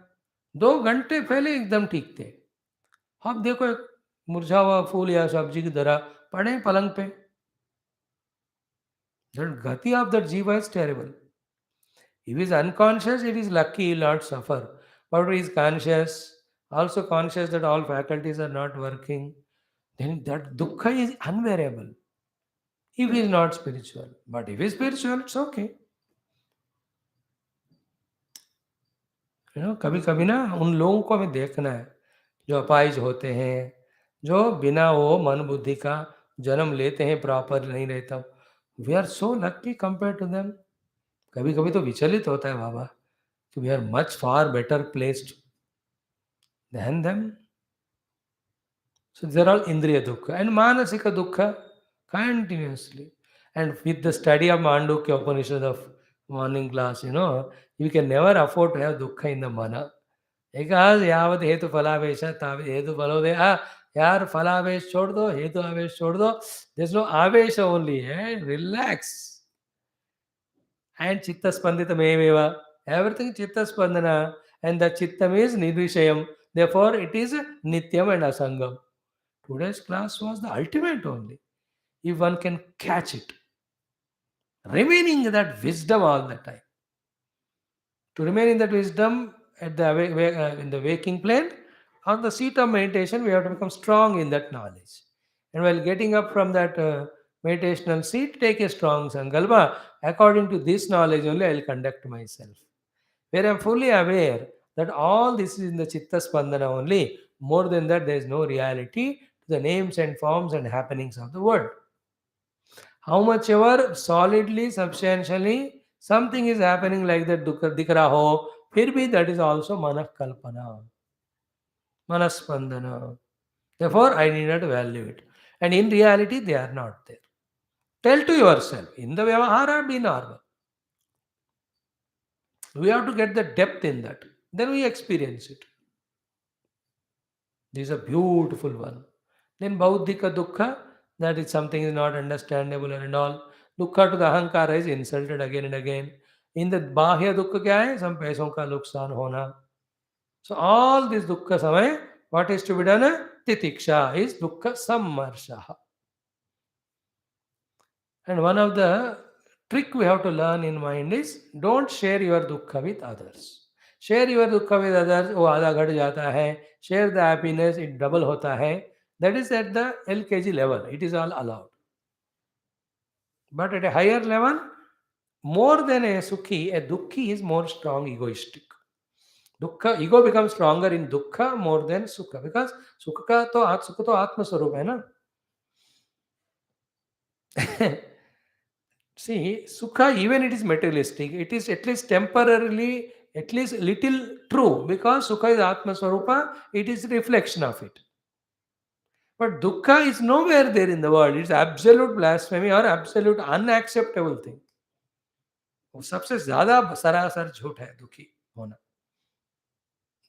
2 घंटे पहले एकदम ठीक थे. अब देखो एक मुरझा हुआ फूल या सब्जी की तरह पड़े हैं पलंग पे. दैट गति ऑफ दैट जीवा is terrible. If he is unconscious, it is lucky he will not suffer. But if he is conscious, also conscious that all faculties are not working, then that dukkha is unbearable. If he is not spiritual. But if he is spiritual, it's okay. कभी कभी ना उन लोगों को हमें देखना है जो अपाहिज होते हैं, जो बिना वो मन बुद्धि का जन्म लेते हैं, प्रॉपर नहीं रहता. We are so lucky compare to them. कभी कभी तो विचलित होता है बाबा कि we are much far better placed than them. So they're all indriya dukkha and manasika dukkha continuously. And with the study of Mandukya Upanishad of morning class, you can never afford to have dukkha in the mana. Because यावत हेतु फलावेश तावत हेतु फलोदय. यार फलावेश छोड़ दो, हेतु आवेश छोड़ दो. There's no आवेश only. Relax. And chitta spandita meveva. Everything chitta spandana. And the chittam is nirvishayam. Therefore, it is nityam and asangam. Today's class was the ultimate only. If one can catch it, remaining that wisdom all the time. To remain in that wisdom at the in the waking plane, on the seat of meditation, we have to become strong in that knowledge. And while getting up from that meditational seat, take a strong sankalpa. According to this knowledge only, I will conduct myself. Where I am fully aware that all this is in the chitta spandana only. More than that, there is no reality to the names and forms and happenings of the world. How much ever solidly, substantially, something is happening like that dikh raha ho, फिर भी that is also manah kalpana, manaspandana. Therefore, I need not value it. And in reality, they are not there. Tell to yourself, in the Vyavahara, be normal. We have to get the depth in that. Then we experience it. This is a beautiful one. Then Bauddhika Dukkha, that is something is not understandable and all. Dukkha to the Ahankara is insulted again and again. In the बाह्य दुख क्या है? सम पैसों का नुकसान होना. So all this dukkha samay, what is to be done? Titiksha is dukkha sammarsha. And one of the trick we have to learn in mind is don't share your dukkha with others. Share your dukkha with others, वो आधा घट जाता है. Share the happiness, it double होता है. That is at the LKG level. It is all allowed. But at a higher level, more than a sukhi, a dukhi is more strong, egoistic. दुख ego become stronger इन दुख more than सुख because सुख तो आत्म स्वरूप है ना. See sukh even it is materialistic, it is at least temporarily at least little true because sukh is atma swaroop, it is reflection of it. But dukh is nowhere there in the world, it's absolute blasphemy और absolute unacceptable thing. सबसे ज्यादा सरासर झूठ है दुखी होना.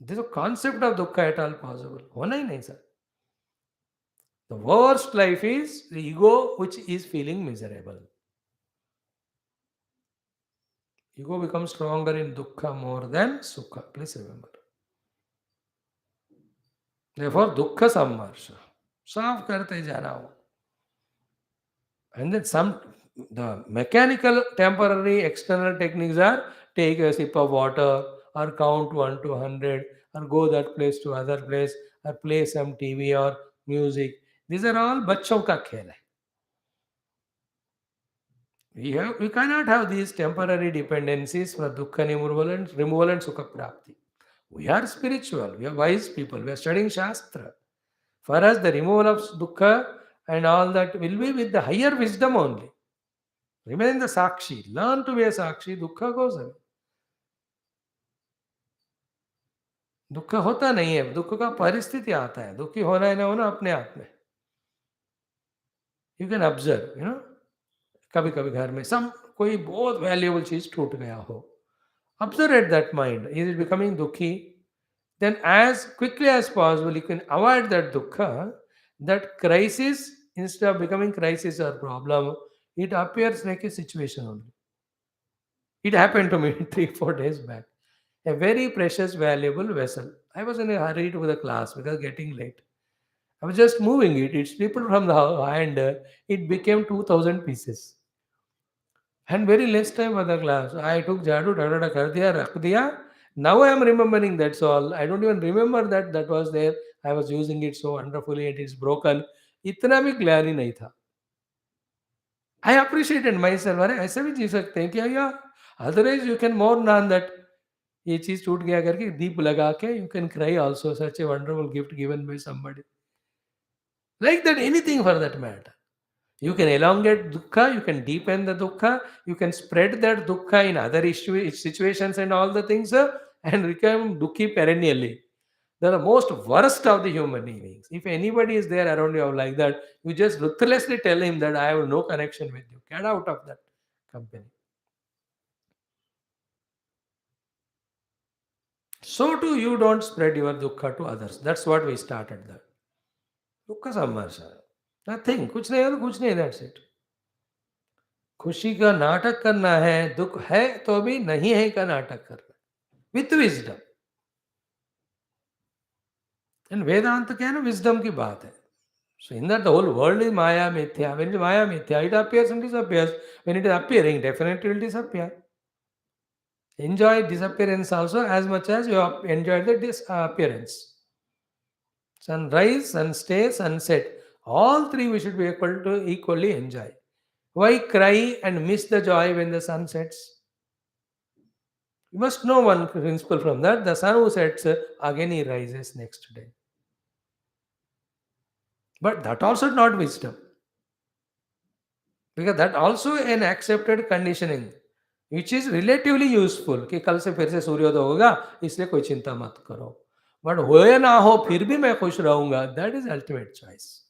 This concept of dukh at all possible होना ही नहीं sir. The worst life is the ego which is feeling miserable. Ego becomes stronger in dukkha more than sukha. Please remember. Therefore, dukkha sammarsha. साफ करते जाना हो. And then the mechanical temporary external techniques are take a sip of water or count 1 to 100 or go that place to other place or play some TV or music. These are all बच्चों का खेल है. We cannot have these temporary dependencies for dukkha removal and sukha prapti. We are spiritual, we are wise people, we are studying Shastra. For us, the removal of dukkha and all that will be with the higher wisdom only. Remain the sakshi, learn to be a sakshi, dukkha goes away. दुख होता नहीं है, दुख का परिस्थिति आता है. दुखी होना है ना होना अपने आप में. यू कैन ऑब्जर्व, कभी कभी घर में कोई बहुत वैल्यूएबल चीज टूट गया हो. Observe at that mind. Is it becoming dukhi? Then as quickly as possible, you can avoid that dukkha, that crisis, instead of becoming crisis or problem, it appears like a situation only. It happened to me 3-4 days back. A very precious, valuable vessel. I was in a hurry to the class because getting late. I was just moving it. It slipped from the hand. It became 2,000 pieces. And very less time for the class. I took jadu, kar diya, rakh diya. Now I am remembering, that's all. I don't even remember that was there. I was using it so wonderfully and it's broken. इतना भी clearly नहीं था. I appreciated myself. अरे ऐसे भी जी सकते हैं क्या यार? Otherwise you can mourn on that. ये चीज टूट गया करके दीप लगा के you can cry also. Such a wonderful gift given by somebody. Like that, anything for that matter. You can elongate dukkha, you can deepen the dukkha, you can spread that dukkha in other situations and all the things, and become dukhi perennially. They're the most worst of the human beings. If anybody is there around you like that, you just ruthlessly tell him that I have no connection with you. Get out of that company. So too, you don't spread your dukkha to others. That's what we started there. Dukkha sammarsha. Nothing. कुछ नहीं है तो कुछ नहीं. That's it. खुशी का नाटक करना है, दुख है तो अभी नहीं है का नाटक करना, विथ विजडम. एंड वेदांत क्या है ना, विजडम की बात है. So in that the whole world is maya mithya. When is maya mithya, it appears and disappears. When it is appearing, definitely will disappear. Enjoy disappearance also as much as you enjoy the disappearance. Sunrise, sunstay, sunset, all three we should be able to equally enjoy. Why cry and miss the joy when the sun sets? You must know one principle from that. The sun who sets, again he rises next day. But that also not wisdom. Because that also an accepted conditioning, which is relatively useful. कि कल से फिर से सूर्योदय होगा, इसलिए कोई चिंता मत करो. But हो या ना हो, फिर भी मैं खुश रहूंगा. That is ultimate choice.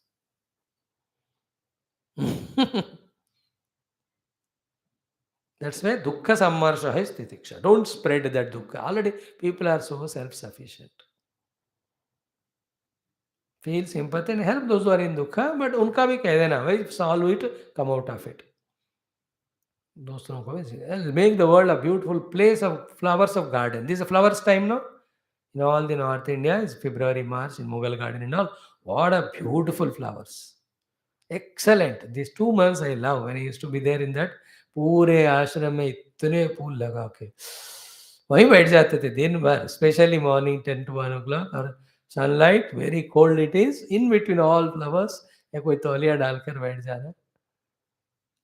That's why dukkha sammarsha is titiksha. Don't spread that dukkha. Already people are so self-sufficient. Feel sympathy and help those who are in dukkha, but उनका भी कह देना, भाई solve it, come out of it. दोस्तों को and make the world a beautiful place of flowers of garden. This is a flowers time now. In all the North India, is February, March in Mughal garden and all. What a beautiful flowers. Excellent. These 2 months I love. When I used to be there in that, पूरे आश्रम में इतने फूल लगा के वहीं बैठ जाते थे दिन भर, स्पेशली मॉर्निंग 10 to 1 o'clock, और sunlight very cold it is, in between all flowers या कोई तौलिया डालकर बैठ जाना.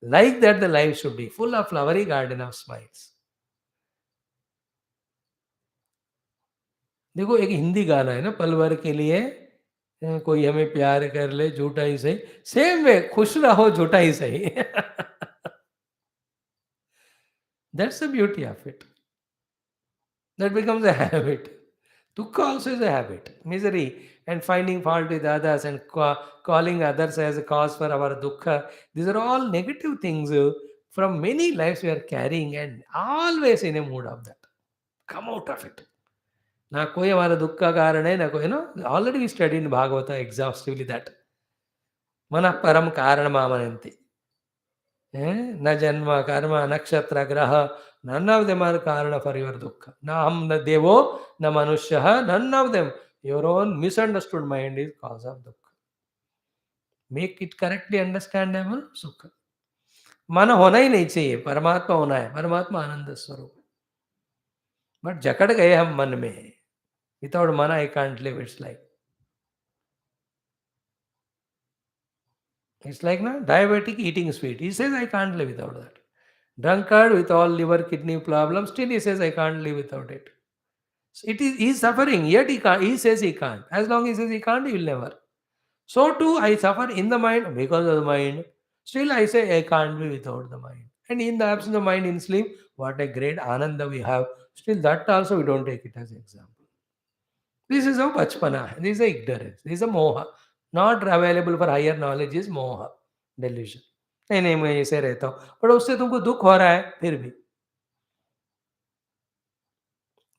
Like that the life should be full of flowery garden of smiles. देखो एक हिंदी गाना है ना, पल भर के लिए कोई हमें प्यार कर ले झूठा ही सही, सेम वे खुश रहो झूठा ही सही. That's the beauty of it. That becomes a habit. Dukkha also is a habit. Misery and finding fault with others and calling others as a cause for our dukkha. These are all negative things from many lives we are carrying, and always in a mood of that. Come out of it. ना कोई हमारा दुख का कारण है, ना कोई, already we studied in Bhagavata exhaustively that. Manah param karanamamananti. Na janma, karma, nakshatra, graha, none of them are karana for your dukkha. Na ham, na devo, na manushyaha, none of them. Your own misunderstood mind is cause of dukkha. Make it correctly understandable, sukha. मन होना ही नहीं चाहिए, परमात्मा होना है, परमात्मा आनंद स्वरूप. बट जकड़ गए हम मन में. विदाउट मन I can't live. It's like na diabetic eating sweet. He says I can't live without that. Drunkard with all liver kidney problems, still he says I can't live without it. So he's suffering, yet he can't. He says he can't. As long as he says he can't, he will never. So too I suffer in the mind because of the mind. Still I say I can't be without the mind. And in the absence of mind in sleep, what a great ananda we have. Still that also we don't take it as an example. This is how bachpana. This is a ignorance. This is a moha. Not available for higher knowledge is moha, delusion. नहीं नहीं मैं ऐसे रहता हूँ, पर उससे तुमको दुख हो रहा है फिर भी.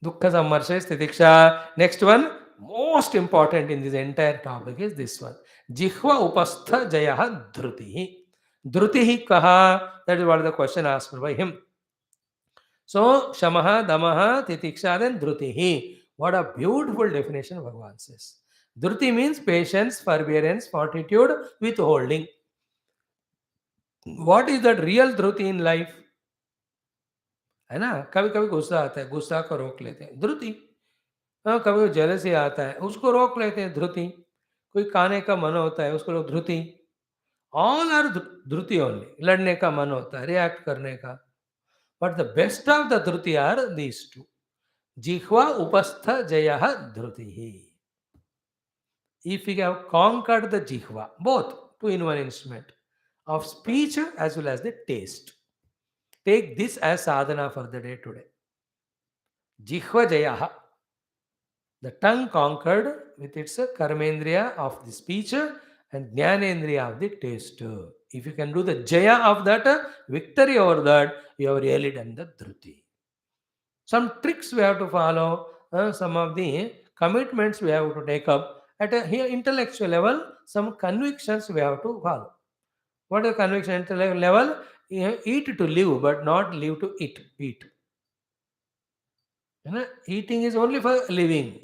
दुख समर्षय स्थितिक्षा. Next one most important in this entire topic is this one. जिह्वा उपस्थ जय धृति. धृति कहा, that is what the question asked by him. So, Shamaha, Damaha, Titiksha, then Dhrutihi. What a beautiful definition Bhagavan says. Dhruti means patience, forbearance, fortitude, withholding. What is that real Dhruti in life? है ना, कभी कभी गुस्सा आता है, गुस्सा को रोक लेते हैं, धृति. हाँ, कभी जेलसी आता है, उसको रोक लेते हैं, धृति. कोई खाने का मन होता है, उसको लोग धृति. All are dhriti only. लड़ने का मन होता है, रिएक्ट करने का. But the best of the dhruti are these two. Jihva upastha jayah dhrutihi. If we have conquered the jihva, both two in one instrument, of speech as well as the taste, take this as sadhana for the day today. Jihva jayah, the tongue conquered with its karmendriya of the speech and jnanendriya of the taste. If you can do the jaya of that, victory over that, you have really done the dhruti. Some tricks we have to follow, some of the commitments we have to take up at a here intellectual level, some convictions we have to follow. What is conviction intellectual level? Eat to live, but not live to eat. Eat. Eating is only for living.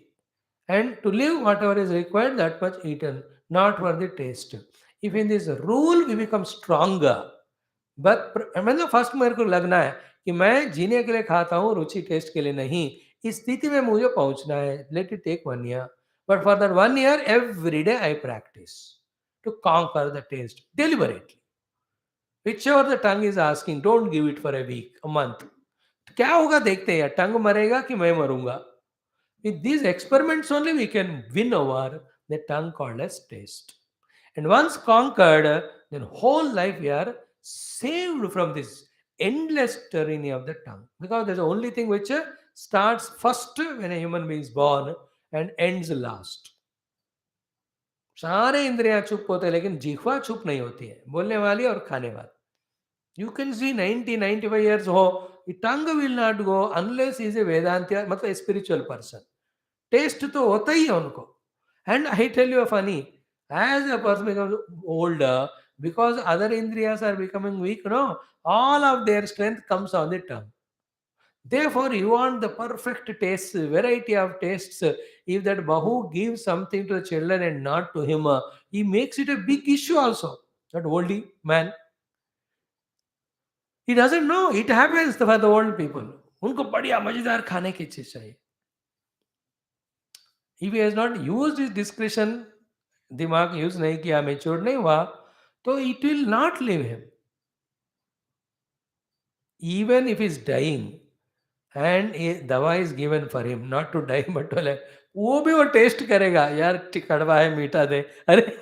And to live, whatever is required, that much eaten, not for the taste. If in this rule we become stronger, but मतलब first मेरे को लगना है कि मैं जीने के लिए खाता हूँ, रुचि टेस्ट के लिए नहीं. इस स्थिति में मुझे पहुंचना है. Let it take 1 year, but for that 1 year every day I practice to conquer the test deliberately. whichever the tongue is asking, don't give it for a week, a month. क्या होगा देखते हैं, टंग मरेगा कि मैं मरूंगा. With these experiments only we can win over the tongue called as taste. And once conquered, then whole life we are saved from this endless tyranny of the tongue. Because there's the only thing which starts first when a human being is born and ends last. सारे इंद्रियां चुप होते हैं, लेकिन जिह्वा चुप नहीं होती है, बोलने वाली और खाने वाली. You can see 90-95 years हो, the tongue will not go unless he is a Vedantiya, मतलब a spiritual person. Taste तो होता ही है उनको. And I tell you a funny, as a person becomes older, Because other indriyas are becoming weak, no? All of their strength comes on the tongue. Therefore, you want the perfect taste, variety of tastes. If that Bahu gives something to the children and not to him, he makes it a big issue also. That oldie man, he doesn't know. It happens for the old people. उनको बढ़िया मजेदार खाने की चीज चाहिए. If he has not used his discretion, दिमाग use नहीं किया, मेच्योर नहीं हुआ, तो it will not leave him. Even if he is dying, and ये दवा is given for him not to die but to life, वो भी वो टेस्ट करेगा, यार कड़वा है मीठा दे, अरे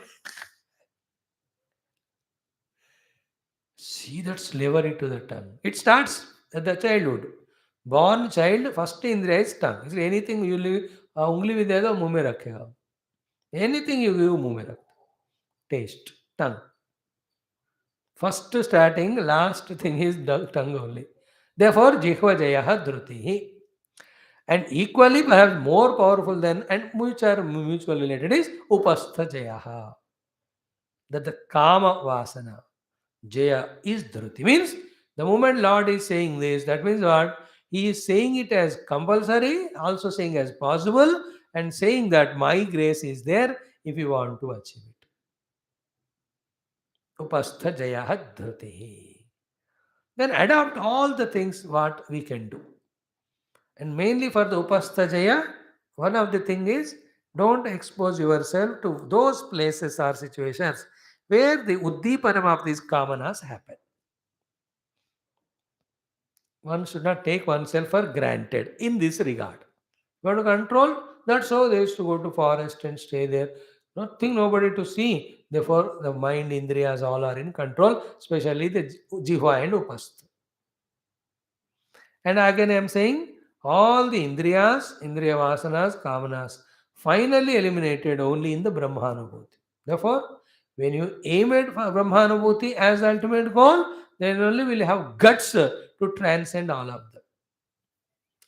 see that slavery to the tongue. It starts at the childhood. Born child first इंद्रिया इज टंग. इसलिए एनीथिंग यू लिव, उंगली भी दे दो मुंह में रखेगा. एनीथिंग यू गिव मुंह में रख. Taste tongue first starting, last thing is tongue only. Therefore jihva jayah dhrutihi. And equally perhaps more powerful than, and which are mutually related, is upastha jayaha. That the kama vasana jaya is dhruti. Means the moment Lord is saying this, that means what? He is saying it as compulsory, also saying as possible, and saying that my grace is there if you want to achieve it. Upastha jayaha dhrutihi. Then adopt all the things what we can do. And mainly for the upasthajaya, one of the thing is, don't expose yourself to those places or situations where the uddipanam of these kamanas happen. One should not take oneself for granted in this regard. You want to control? That's how they used to go to forest and stay there. Nothing, nobody to see. Therefore, the mind, indriyas, all are in control, especially the jihva and upastha. And again, I am saying all the indriyas, indriya vasanas, kamanas, finally eliminated only in the Brahmanubhuti. Therefore, when you aim at Brahmanubhuti as the ultimate goal, then only will you have guts to transcend all of them.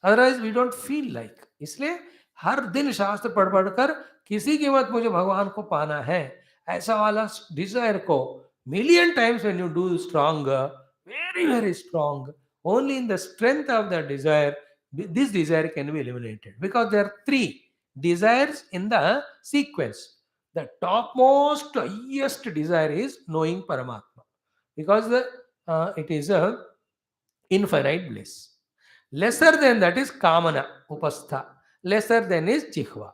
Otherwise we don't feel like. इसलिए हर दिन शास्त्र पढ़ पढ़ कर किसी कीमत मुझे भगवान को पाना है, ऐसा वाला डिजायर को million times when you do strong, very very strong, only in the strength of that desire, this desire can be eliminated, because there are three desires in the sequence. The topmost highest desire is knowing Paramatma, because it is a infinite bliss. Lesser than that is kamana, upastha. Lesser than is jihva.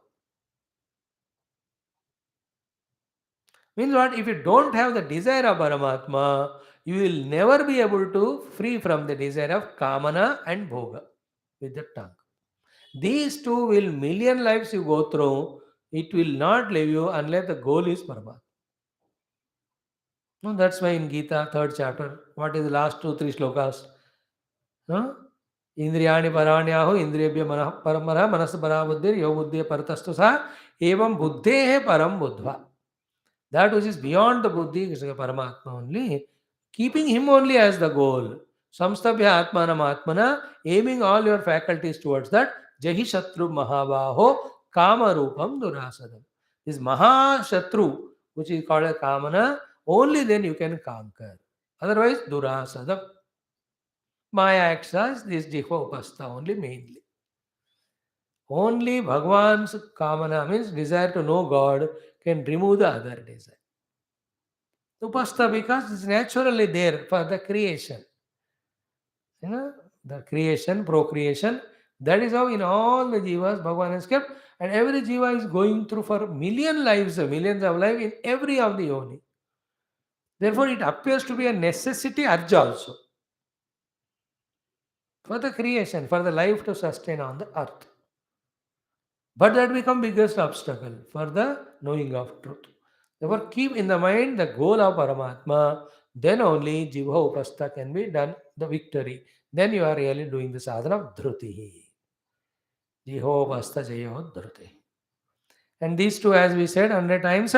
Means what? If you don't have the desire of Paramatma, you will never be able to free from the desire of kamana and bhoga with the tongue. These two will, million lives you go through, it will not leave you unless the goal is Paramatma. No, that's why in Gita, 3rd chapter, what is the last 2-3 slokas? Huh? इंद्रियाणि पराण्याहु इंद्रियभ्य मनः परमः मनस परा बुद्धिर यो बुद्धि परतस्तु सा एवं बुद्धेः परम बुद्ध्वा. That which is beyond the buddhi is Paramatma only, keeping him only as the goal. Samstabhya atmanam atmana, aiming all your faculties towards that. Jahi Shatru Mahabaho Kama Rupam Durasadam. This Maha Shatru, which is called a Kamana, only then you can conquer. Otherwise, Durasadam. Maya acts as this Jihva Upastha only mainly. Only Bhagwan's Kamana, means desire to know God, can remove the other desire. Upastha, because it's naturally there for the creation. You know, the creation, procreation, that is how in all the jivas Bhagavan has kept, and every jiva is going through for millions of lives in every of the yoni. Therefore, it appears to be a necessity urge also for the creation, for the life to sustain on the earth. But that becomes biggest obstacle for the knowing of truth. Therefore, keep in the mind the goal of Paramatma, then only Jivha Upastha can be done, the victory. Then you are really doing the sadhana of Dhrutihi. Jihva Upastha Jayo Dhruti. And these two, as we said 100 times,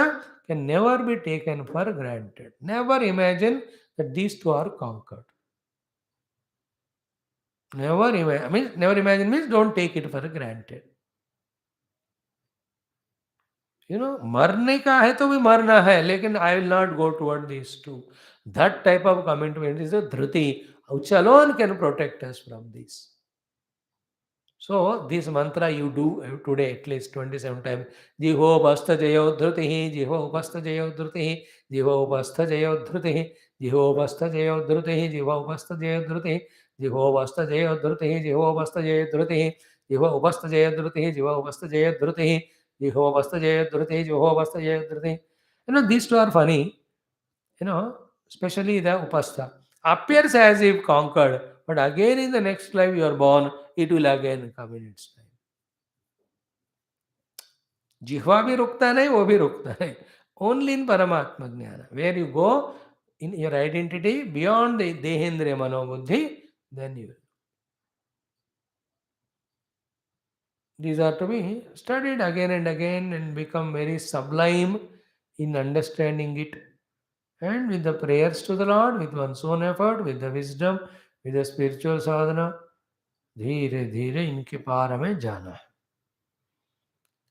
can never be taken for granted. Never imagine that these two are conquered. Never imagine, never imagine means don't take it for granted. मरने का है तो भी मरना है, लेकिन I will not go toward this too. That type of commitment is a dhruti, which alone can protect us from this. So this mantra you do today at least 27 times. Jiho basta jayo dhrutihi, jiho basta jayo dhrutihi, jiho basta jayo dhrutihi, jiho basta jayo dhrutihi, jiho basta jayo dhrutihi, jiho basta jayo dhrutihi, jiho basta jayo dhrutihi, jiho basta jayo dhrutihi, jiho basta jayo dhrutihi, jiho basta jayo dhrutihi, jiho basta jayo dhrutihi. These two are funny, especially the upastha. Appears as if conquered, but again in the next life you are born, it will again come in its time. जिह्वा भी रुकता नहीं, वो भी रुकता नहीं. Only in Paramatma Jnana, where you go in your identity beyond the Dehendriya Manobuddhi, then you will. These are to be studied again and again and become very sublime in understanding it. And with the prayers to the Lord, with one's own effort, with the wisdom, with the spiritual sadhana, धीरे धीरे इनके पार हमें जाना है.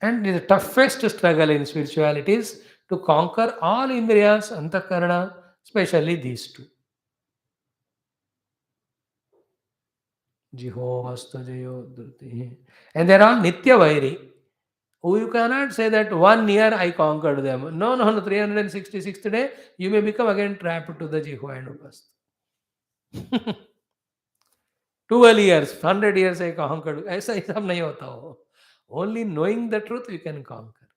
And the toughest struggle in spirituality is to conquer all indriyas, antakarana, especially these two. Jiho hasta jayo dhruti. And they're all nitya vairi. You cannot say that 1 year I conquered them. No, 366th day, you may become again trapped to the jiho and upastha. 12 years, 100 years I conquered. ऐसा ही सब नहीं होता हो. Only knowing the truth you can conquer.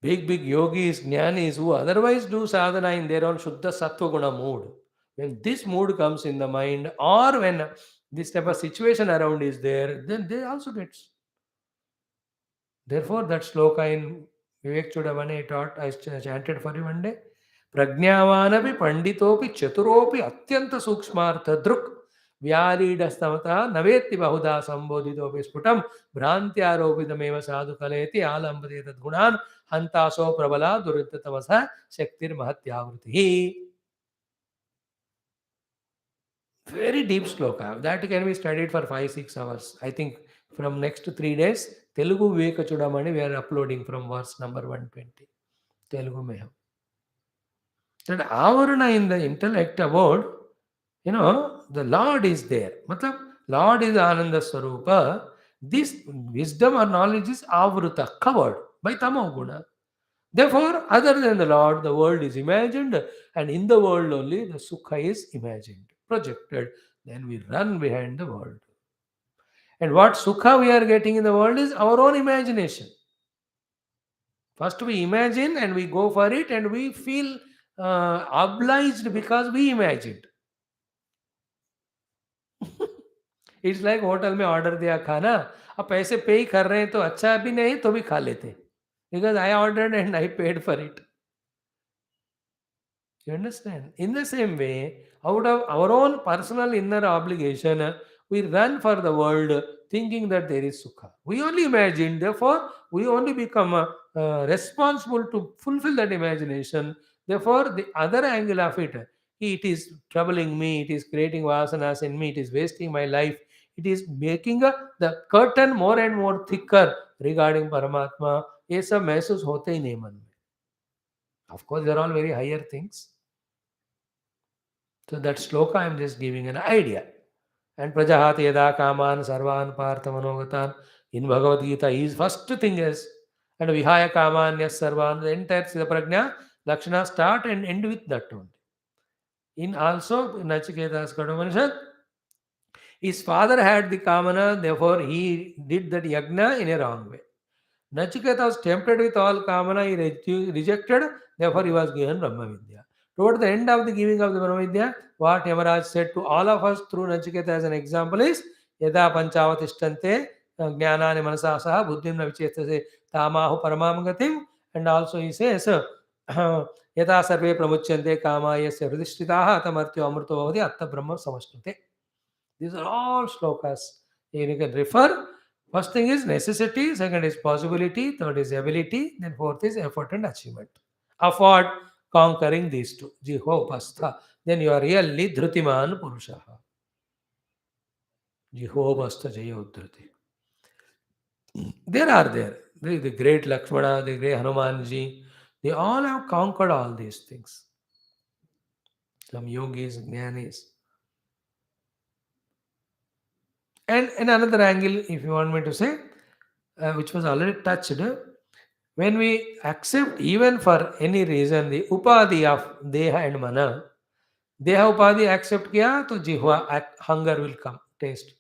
Big yogis, jnanis who otherwise do sadhana in their own Shuddha Sattva Guna mood. When this mood comes in the mind, or when this type of situation around is there, then they also get. Therefore, that sloka in Vivek Chudavane taught, I chanted for you one day. Prajnavanapi panditopi chaturopi atyanta sukshmartha druk vyārīdastavata navetti bahuda sambodhitopi sputam bhrantyaropitameva sadhu kaleti alambade tadgunan hantaso prabala durittamasa shaktir mahatyavriti. Very deep sloka. That can be studied for 5-6 hours. I think from next 3 days, Telugu Viveka Chudamani, we are uploading from verse number 120. Telugu may have. That avarana in the intellect about, the Lord is there. Matlab, Lord is Ananda Swarupa. This wisdom or knowledge is avruta, covered by tamo guna. Therefore, other than the Lord, the world is imagined, and in the world only the sukha is imagined, projected. Then we run behind the world. And what sukha we are getting in the world is our own imagination. First we imagine and we go for it, and we feel obliged because we imagined. It's like hotel में order दिया खाना, अब पैसे पे ही कर रहे हैं तो अच्छा भी नहीं तो भी खा लेते, because I ordered and I paid for it. You understand? In the same way, out of our own personal inner obligation, we run for the world thinking that there is sukha. We only imagine, therefore, we only become responsible to fulfill that imagination. Therefore, the other angle of it is troubling me, it is creating vasanas in me, it is wasting my life, it is making the curtain more and more thicker regarding Paramatma. ये सब महसूस होते ही नहीं मन में. Of course, they are all very higher things. So that sloka I am just giving an idea. And Prajahati yada kaman sarvan partha manogatan in Bhagavad Gita is first thing is, and vihaya kaman yes sarvan, the entire Siddha Prajna Lakshana start and end with that only. In also Nachiketa's Kadamanishat, his father had the kamana, therefore he did that yagna in a wrong way. Nachiketa was tempted with all kamana, he rejected, therefore he was given Brahma Vidya. Toward the end of the giving of the Brahma Vidya, what Yamaraj said to all of us through Nachiketa as an example is, Yada Panchavatishthante Jnanani Manasa Saha Buddhim na Vichetase Tamahu Paramam Gatim. And also he says, Yada Sarve Pramuchyante Kama Yasya Hridishtitaha Tamartyo Amrito Bhavati Atta Brahma Samashnute. These are all slokas. You can refer. First thing is necessity, second is possibility, third is ability, then fourth is effort and achievement. Afford conquering these two. Jihopastha. Then you are really Dhrutiman Purushaha. Jihopastha Jayodhriti. There are there. The great Lakshmana, the great Hanumanji, they all have conquered all these things. Some yogis, jnanis. And in another angle, if you want me to say, which was already touched, when we accept even for any reason the upadhi of deha and mana, deha upadhi accept kiya, to jihva hunger will come, taste.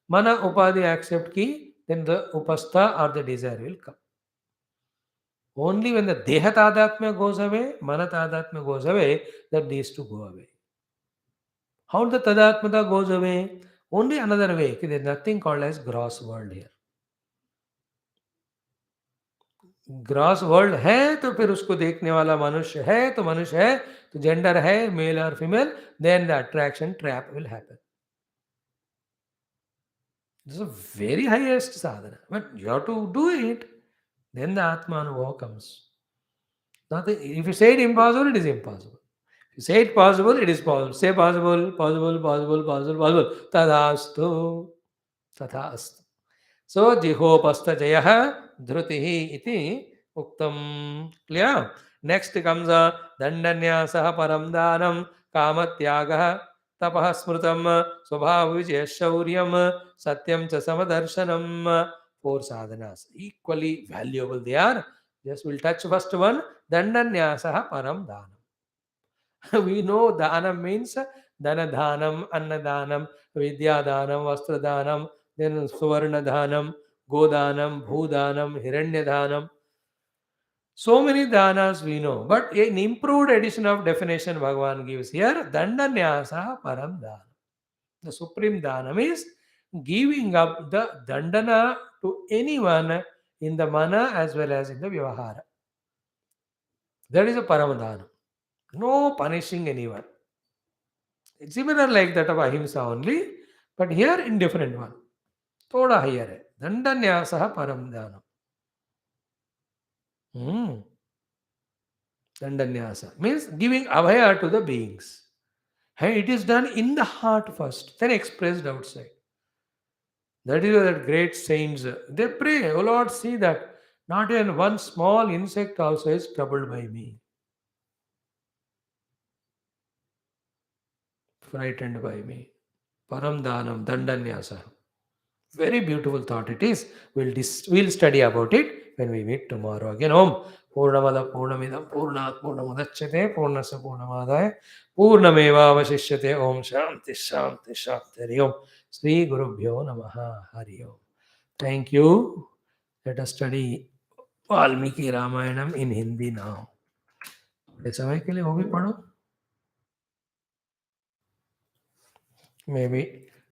Mana upadhi accept ki, then the upastha or the desire will come. Only when the deha tadatmya goes away, mana tadatmya goes away, that these two go away. How the tadatmata goes away? Only another way. There is nothing called as gross world here. Gross world है तो फिर उसको देखने वाला मनुष्य है, तो मनुष्य है तो जेंडर है, मेल और female, then the attraction trap will happen. This is a very highest sadhana, but you have to do it, then the atma anubhav comes. If you say it impossible, it is impossible. If you say it possible, it is possible. Say possible, possible, possible, possible, possible. Tadastu, tathastu. So jihopastha jayah dhrutihi iti uktam. Clear? Next comes a dandanyasah param danam kamatyagah tapah smrutam swabhavijaya shauryam satyam cha samadarshanam. Four sadhanas. Equally valuable they are. Just we'll touch first one. Dandanyasah param danam. We know dhanam means dana dhanam, anna dhanam, vidya dhanam, vastra dhanam, then suvarna dhanam, godanam, bhudanam, hiranya dhanam. So many dhanas we know, but an improved edition of definition Bhagavan gives here, dandanyasa param dhanam. The supreme dhanam is giving up the dandana to anyone in the mana as well as in the vyavahara. That is a param dhanam. No punishing anyone. It's similar like that of ahimsa only, but here in different one. Thoda higher hai. Dandanyasah param dhanam. Dandanyasa means giving abhaya to the beings. And it is done in the heart first, then expressed outside. That is why that great saints, they pray, oh Lord, see that not even one small insect also is troubled by me, frightened by me. Param dhanam, dandanyasa. Very beautiful thought it is. We'll study about it when we meet tomorrow again. Om Purnamada Purnamidam Purnat Purnamadachate Purnasa Purnamadaya Purnameva Vasishyate. Om Shanti Shanti Shanti Hari Om. Sri Guru Bhyo Namaha Hari Om. Thank you. Let us study Valmiki Ramayanam in Hindi now. समय के लिए वो भी पढ़ो. Maybe